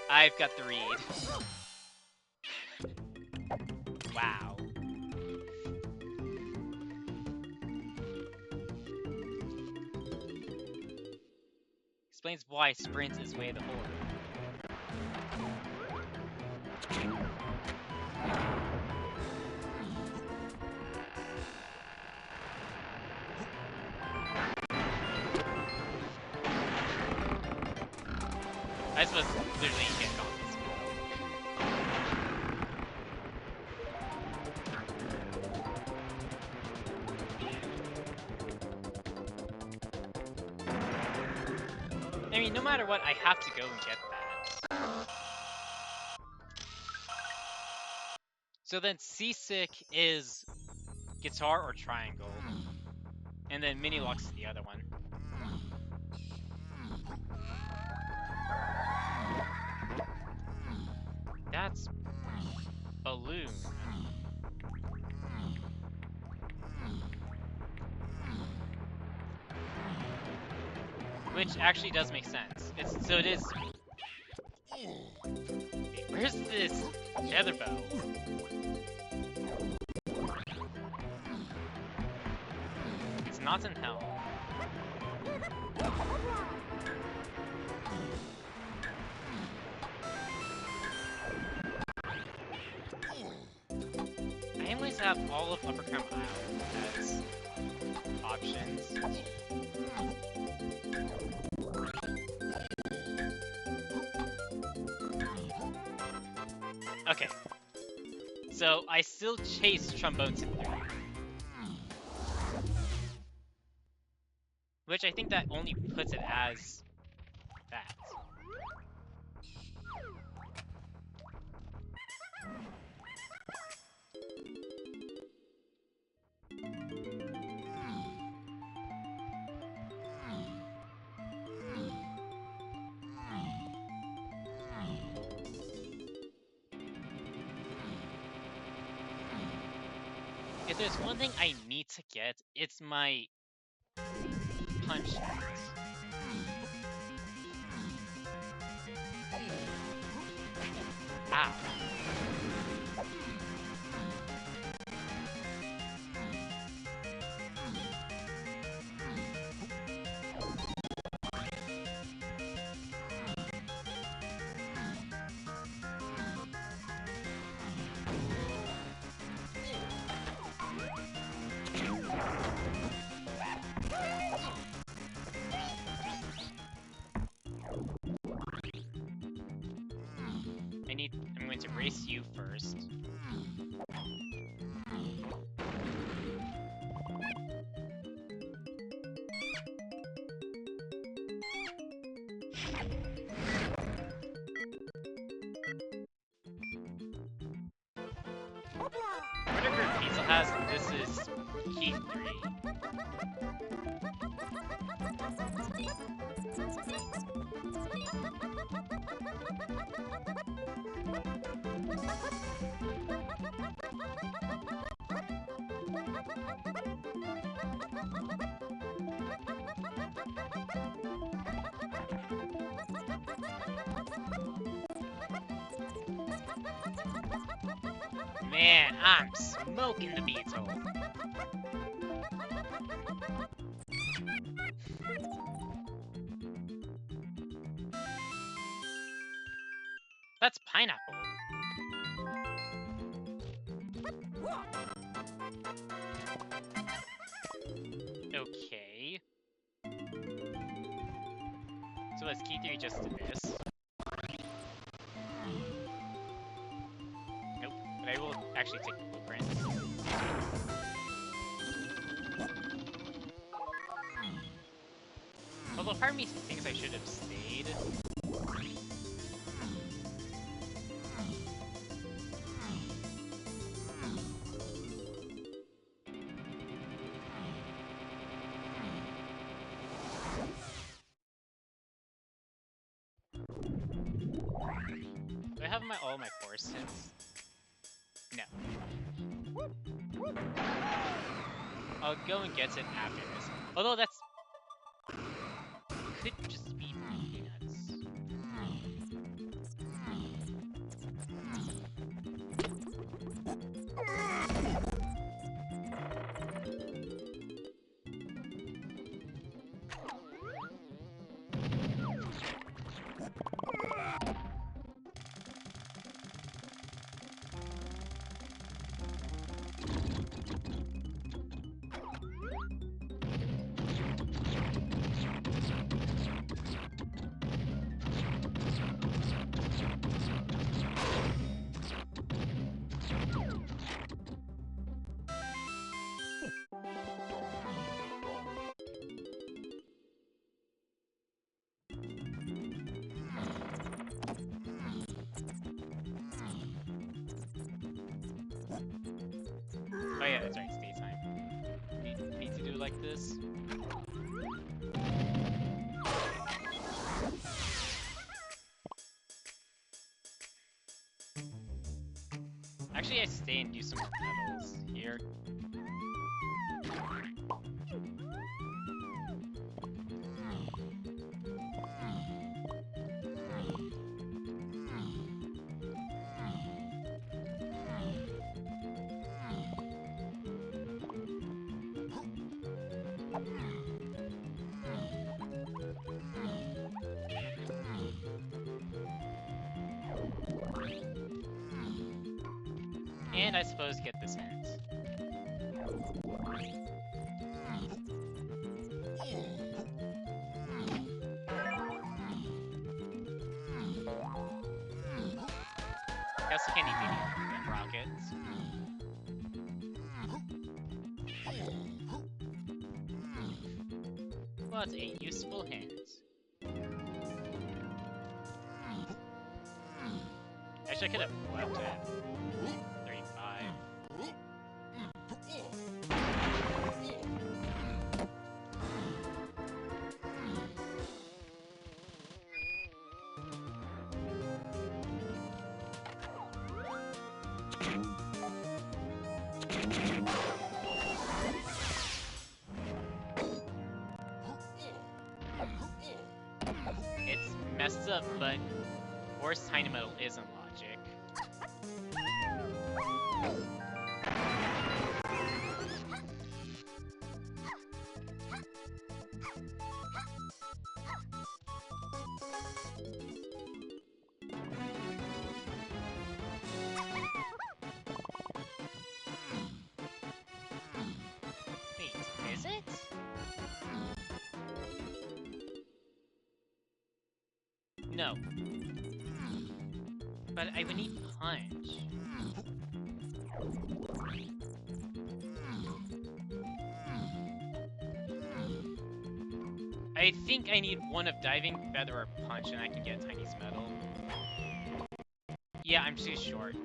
I've got the read. Wow. Explains why sprint is way the horde. I suppose literally you can't call this. I mean, no matter what, I have to go and get that. So then Seasick is guitar or triangle. And then Mini Locks is the other one. That's balloon. Which actually does make sense. So it is. Where's this nether bow? It's not in hell. I am going to have all of Upper Crown Isle as options. Okay. So I still chase Trombone Simulator. Which I think that only puts it as that. If there's one thing I need to get, it's my punch axe. Ow. I'm going to race you first. Whatever Pizza has, this is key 3. Man, I'm smoking the beetle. That's pineapple. Okay. So let's key 3 just to this. Nope, but I will actually take the blueprint. Although part of me thinks I should have stayed. Do I have all my force hits? No. I'll go and get it after this. Although that's... could just be peanuts. Oh yeah, that's right, it's daytime. Need to do it like this. Actually, I stay and do some medals here. And I suppose get this end. I also can't eat any rockets. Well, it's a useful hint. Actually, I could have left at 35. messed up, but Force Tiny Metal isn't logic. Wait, is it? No. But I would need punch. I think I need one of diving, feather, or punch, and I can get Tiny's medal. Yeah, I'm too short.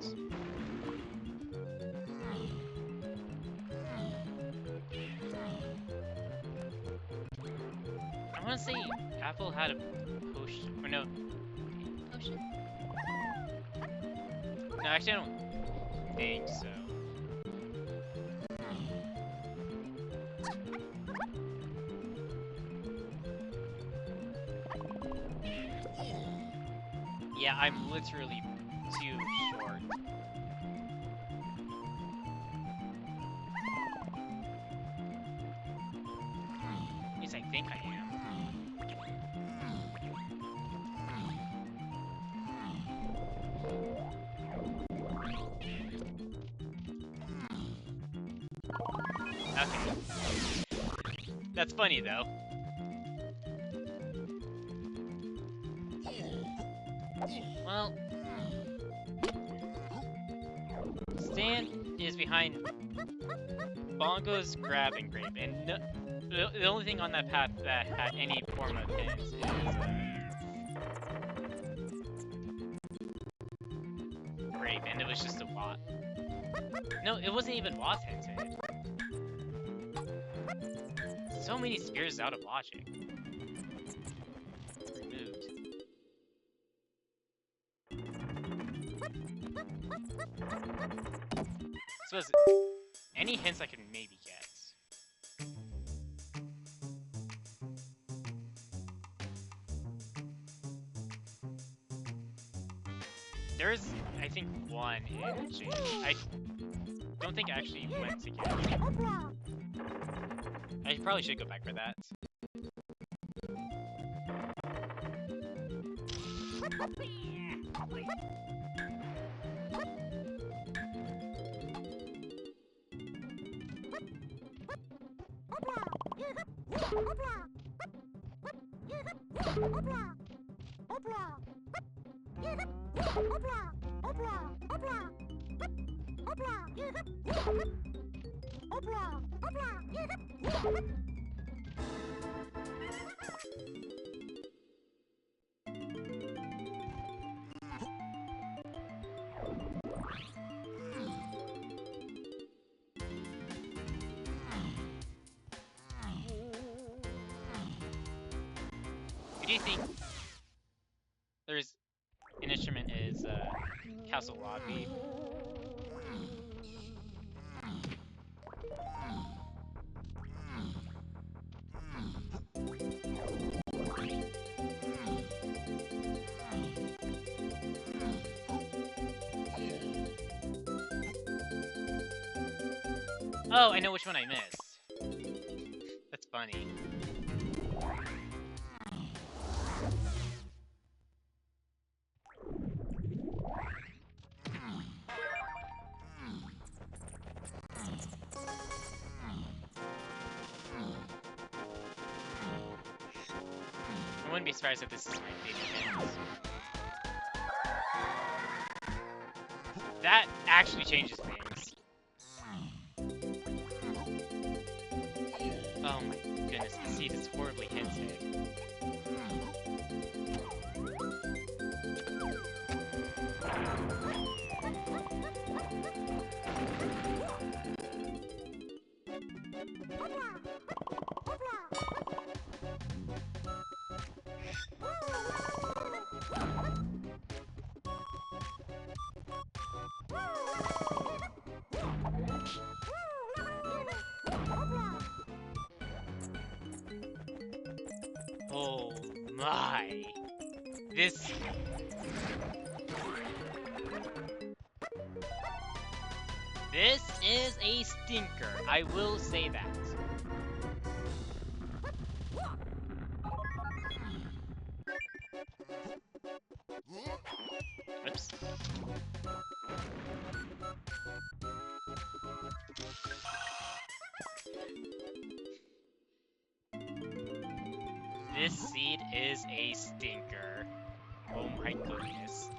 I want to say Apple had a potion, or no, potion? No, actually I don't think so. Yeah, I'm literally too short. At least I think I am. Okay. That's funny though. Well, Stan is behind Bongo's grab and grape, and no, the only thing on that path that had any form of hints is grape, and it was just a Watt. No, it wasn't even Watt hinted. So many spears out of logic. Removed. Suppose any hints I can maybe get. There's, I think, one in Jane. I don't think I actually went to get it. I probably should go back for that. Who do you think there's an instrument is Castle Lobby? Oh, I know which one I missed. That's funny. I wouldn't be surprised if this is my favorite hint. That actually changes things. Oh my goodness, the seed is horribly hinted. Oh my. This... This is a stinker, I will say that. Oops. This seed is a stinker. Oh my goodness.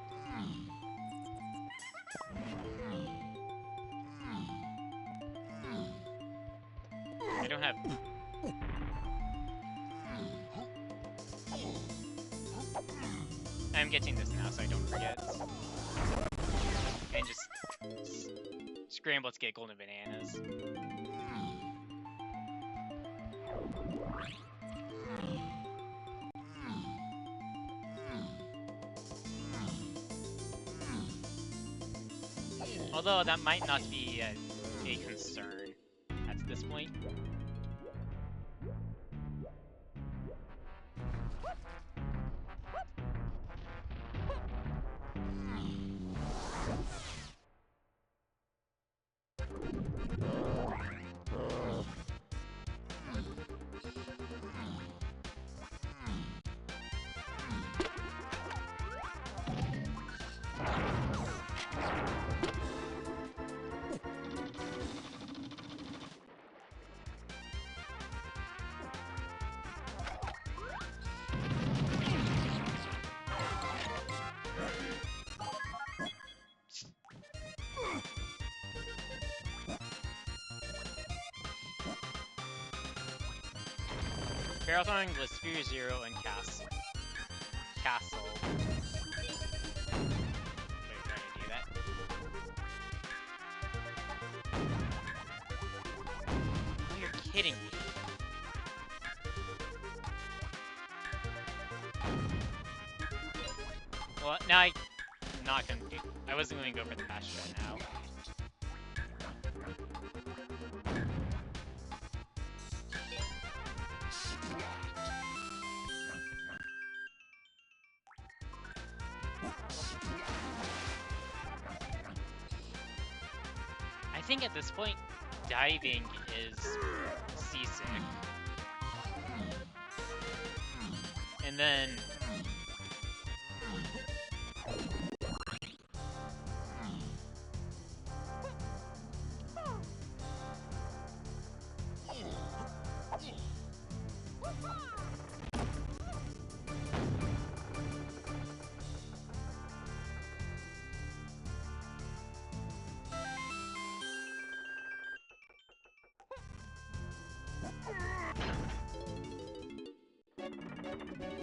I don't have... I'm getting this now so I don't forget. And just scramble to get golden bananas. Although that might not be a concern at this point. Barrel throwing was Sphere Zero and Castle. Wait, trying to do that. Oh, you're kidding me. Well, now I'm not gonna do. I wasn't going to go for the fast shot now. I think at this point, diving is seasick. And then...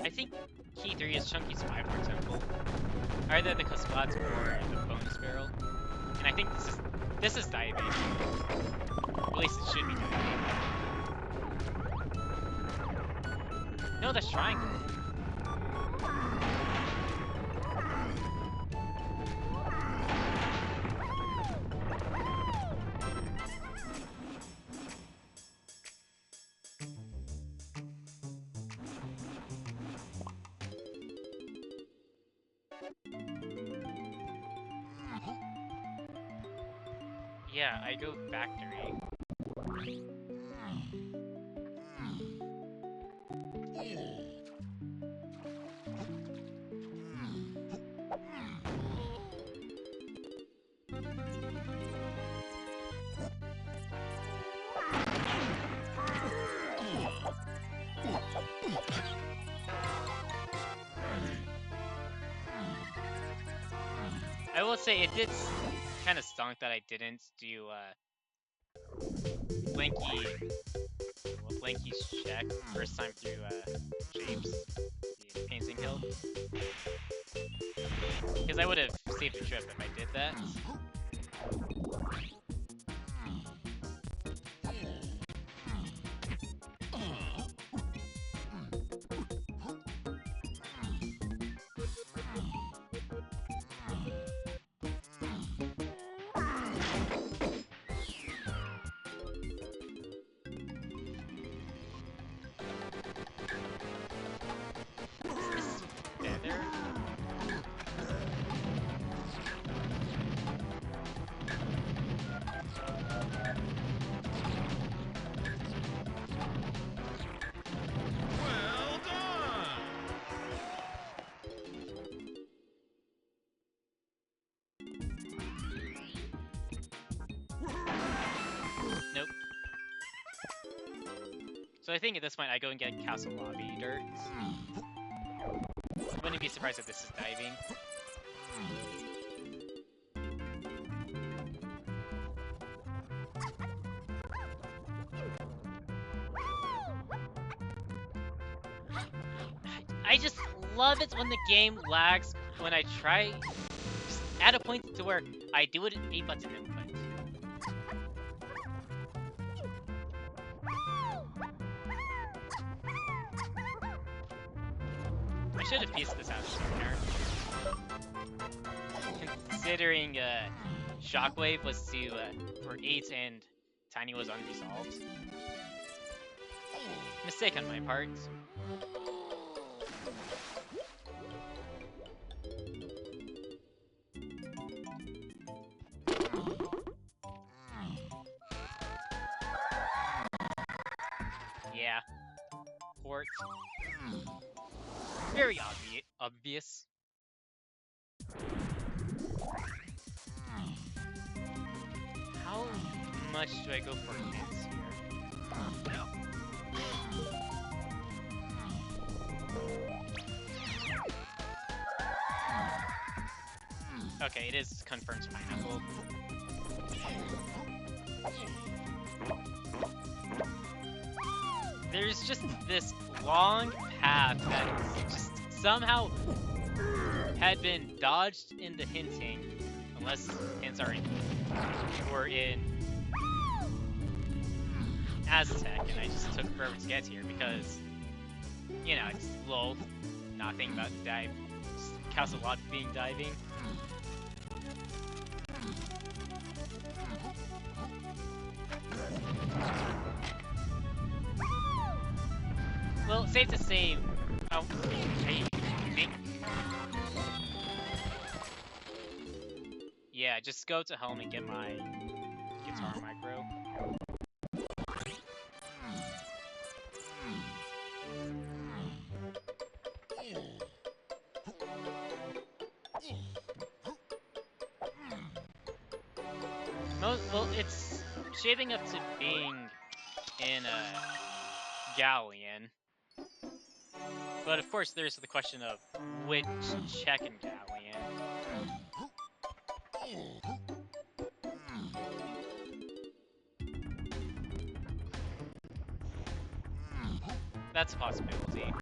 I think key 3 is Chunky's 5-door temple. Either the Cuscats or the bonus barrel. And I think this is diving. At least it should be diving. No, that's triangle. Yeah, I go factory. I will say it did kind of stunk that I didn't do Blanky's check first time through Japes, the painting hill. Because I would have saved the trip if I did that. Is this feather? So I think at this point I go and get Castle Lobby dirt. Wouldn't be surprised if this is diving. I just love it when the game lags when I try just at a point to where I do it a button input. I should have pieced this out sooner. Considering Shockwave was to for 8 and Tiny was unresolved. Mistake on my part. Yeah. Port. Very obvious. How much do I go for hints here? Okay, it is confirmed pineapple. There's just this long path that just somehow had been dodged in the hinting, unless hints are were in Aztec, and I just took forever to get here because, you know, it's lol, not thinking about dive, Castle Lobby being diving. Well, safe to say, I think, yeah, just go to home and get my guitar micro. Well, it's shaping up to being in a galleon. But of course, there's the question of which Chechen galleon. That's a possibility. I'm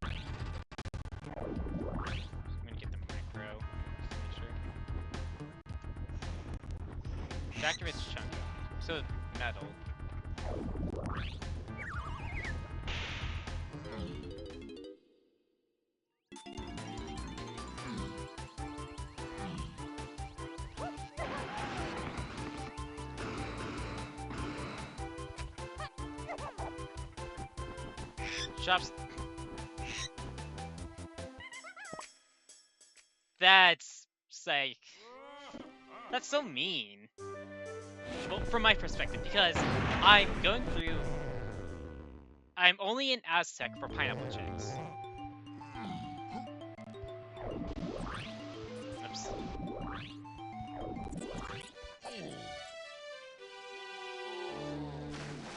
gonna get the micro. Sure. Activates chunky. So metal. Shops. That's like, that's so mean. Well, from my perspective, because I'm going through. I'm only in Aztec for pineapple chicks. Oops.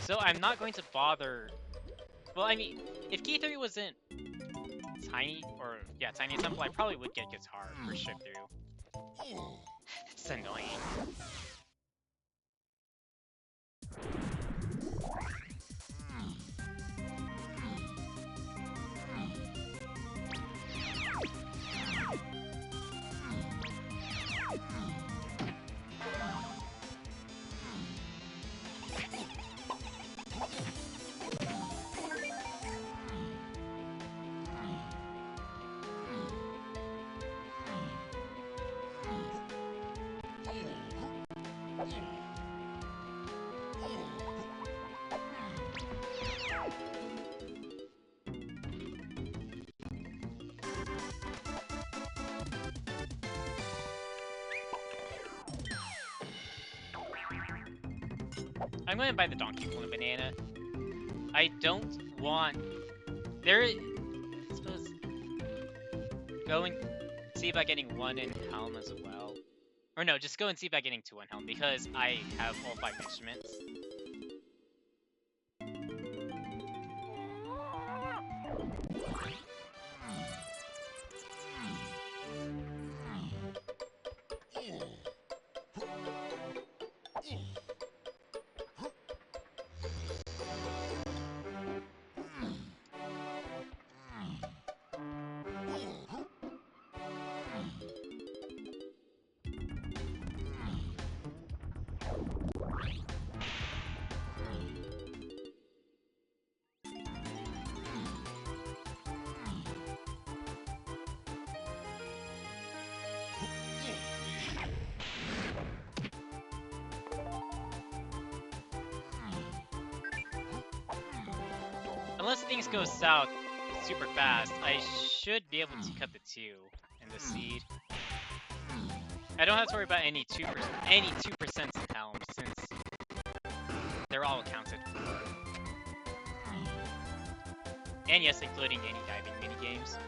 So I'm not going to bother. Well, I mean, if Key 3 wasn't Tiny, or yeah, Tiny Temple, I probably would get guitar for ship through. It's annoying. I'm going to buy the Donkey Kong banana. I don't want... I suppose... Go and see about getting 1 in Helm as well. Or no, just go and see about getting 2 in Helm, because I have all 5 instruments. things go south super fast, I should be able to cut the 2 in the seed. I don't have to worry about any 2% in Helm since they're all accounted for. And yes, including any diving minigames.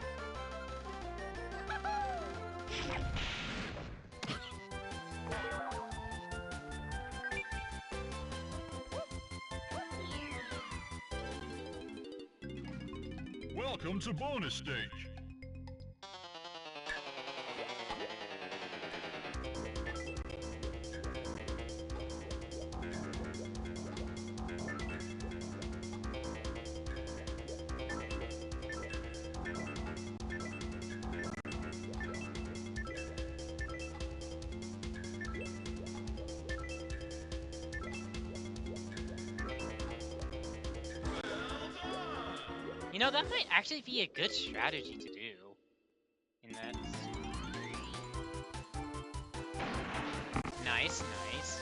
Welcome to bonus stage. You know, that might actually be a good strategy to do. In that. Nice, nice.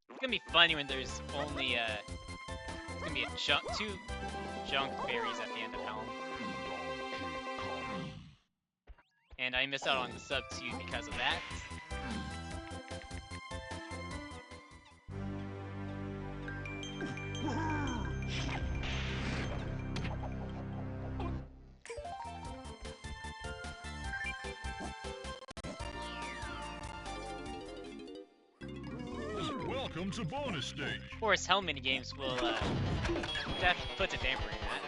It's gonna be funny when there's only it's gonna be two junk berries at the end of Helm. And I missed out on the sub 2 because of that. Welcome to bonus stage. Of course, Helm minigames will that puts a damper in that.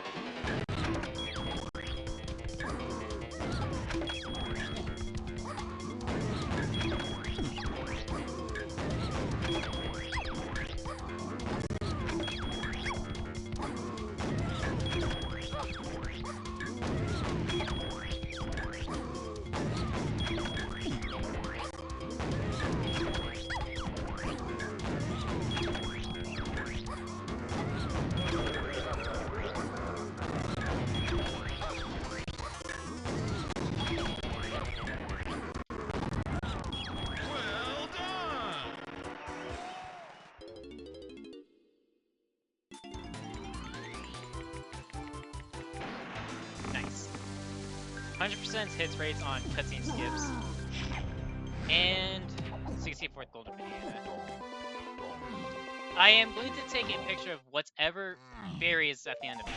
Nice. 100% hits rates on cutscene skips. And 64th golden banana. I am going to take a picture of whatever berry is at the end of it.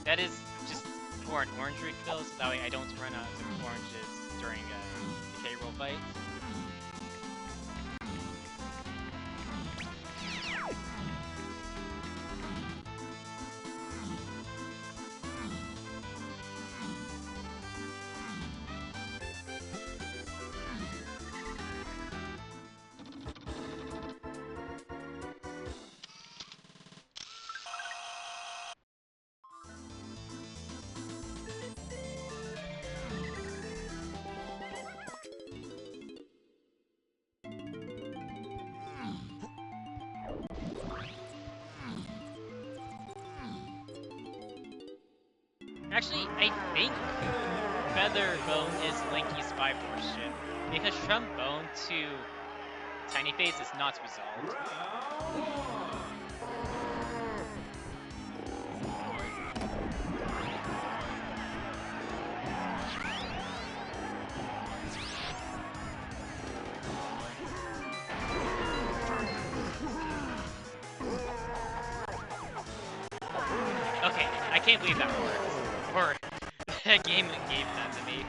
That is just for an orange refill, so that way I don't run out of oranges during the K-roll fight. Actually, I think Featherbone is Linky's Spy Force ship, because Trombone to Tiny Face is not resolved. Okay, I can't believe that worked. Or that game gave that to me.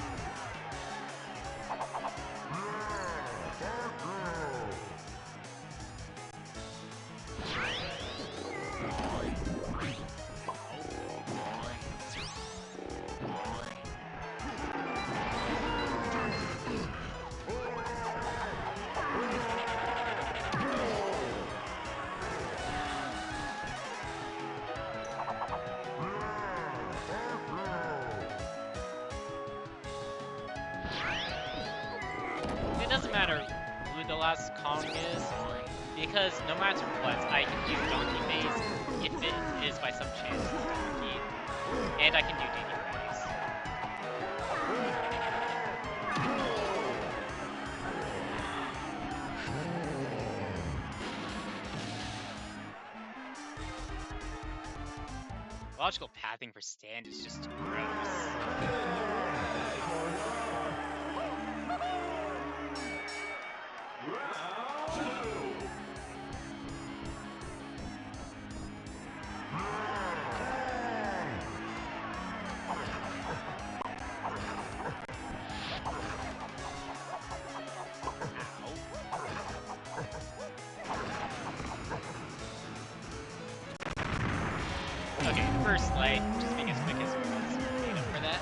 doesn't matter who the last Kong is, because no matter what, I can do Donkey Phase if it is by some chance it's Donkey, and I can do Diddy Phase. Logical pathing for stand is just gross. Okay, first light, just being as quick as it was, made up for that.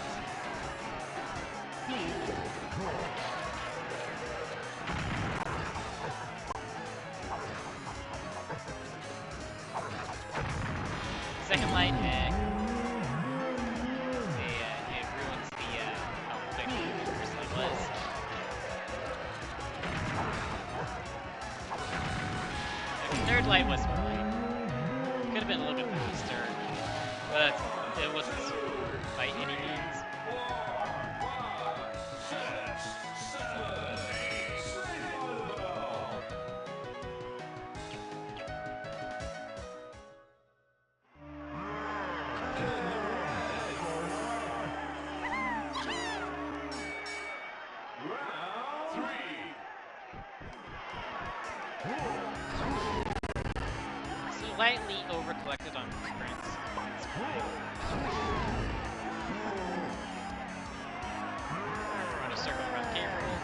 Second light, it ruins the how quick the first light was. Okay, third light was fine. Could have been a little bit faster, but it wasn't super by any means. Slightly over-collected on blueprints. It's fine. Run a circle around careful.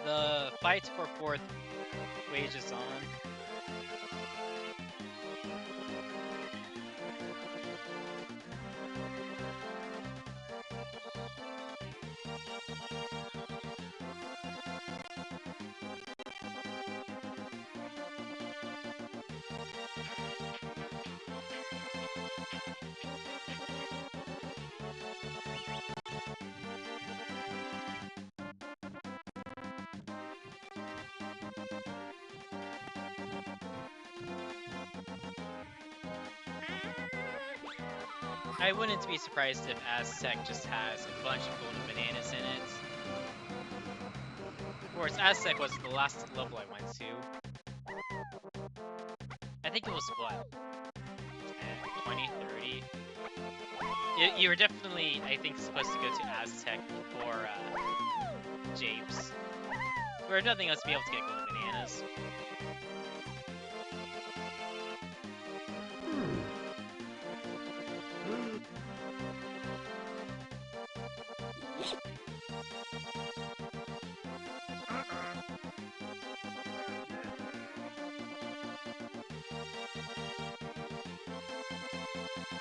The fight for fourth wages on. I wouldn't be surprised if Aztec just has a bunch of golden bananas in it. Of course, Aztec was the last level I went to. I think it was what? 20, 30? You were definitely, I think, supposed to go to Aztec before Japes. Or if nothing else, to be able to get golden bananas.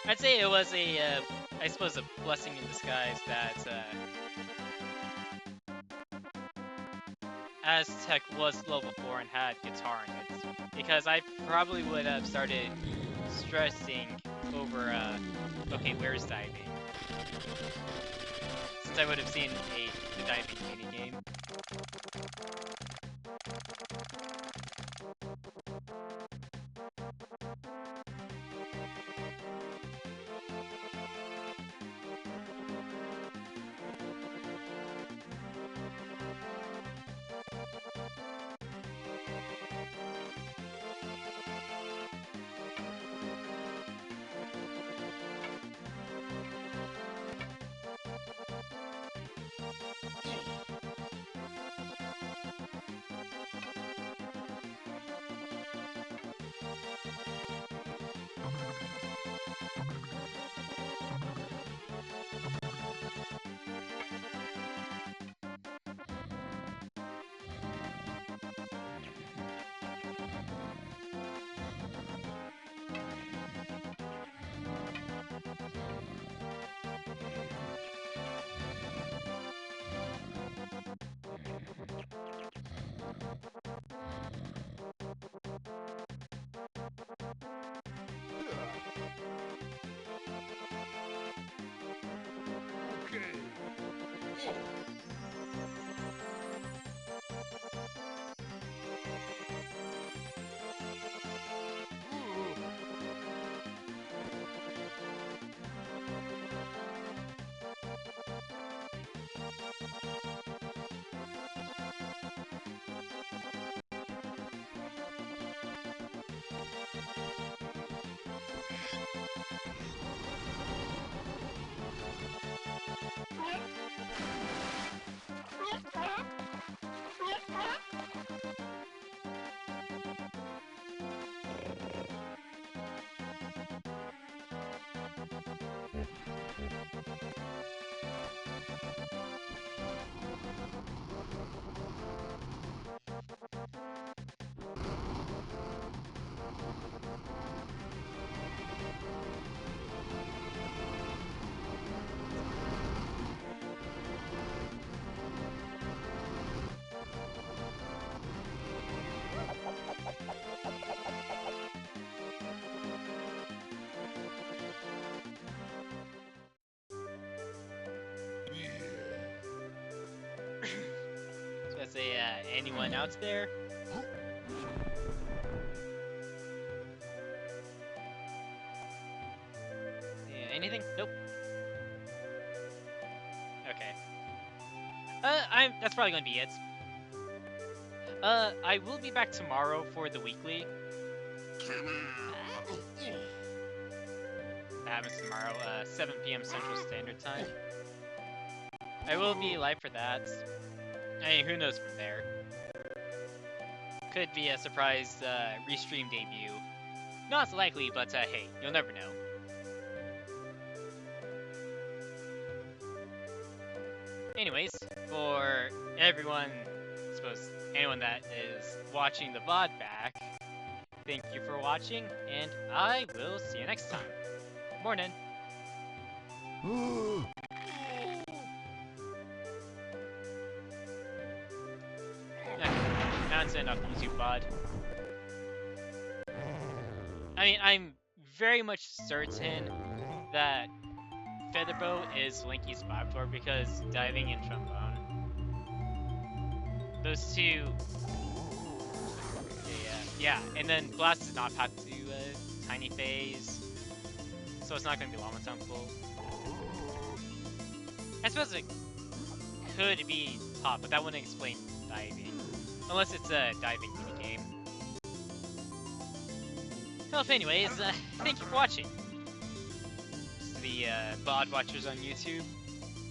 I'd say it was a, I suppose, a blessing in disguise that Aztec was level 4 and had guitar in it. Because I probably would have started stressing over, okay, where's diving? Since I would have seen the diving minigame. So I say, anyone out there? Yeah, anything? Nope. Okay. That's probably gonna be it. I will be back tomorrow for the weekly. That happens tomorrow, 7 p.m. Central Standard Time. I will be live for that. I mean, who knows from there? Could be a surprise restream debut. Not likely, but hey, you'll never know. Anyways, for everyone, I suppose anyone that is watching the VOD back, thank you for watching, and I will see you next time. Morning. Nonsense off YouTube VOD. I mean, I'm very much certain that Featherbow is Linky's Bobtor because diving and trombone. Those two. Yeah, and then Blast does not have to Tiny Phase. So so it's not going to be Llama Temple. I suppose it could be top, but that wouldn't explain diving. Unless it's a diving minigame. Well, if anyways, thank you for watching. To the VOD watchers on YouTube.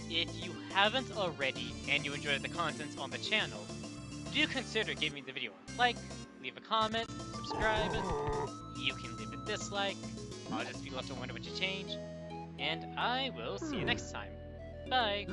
If you haven't already, and you enjoyed the content on the channel, do consider giving the video a like, leave a comment, subscribe, you can leave a dislike, I'll just be left to wonder what you change, and I will see you next time. Bye!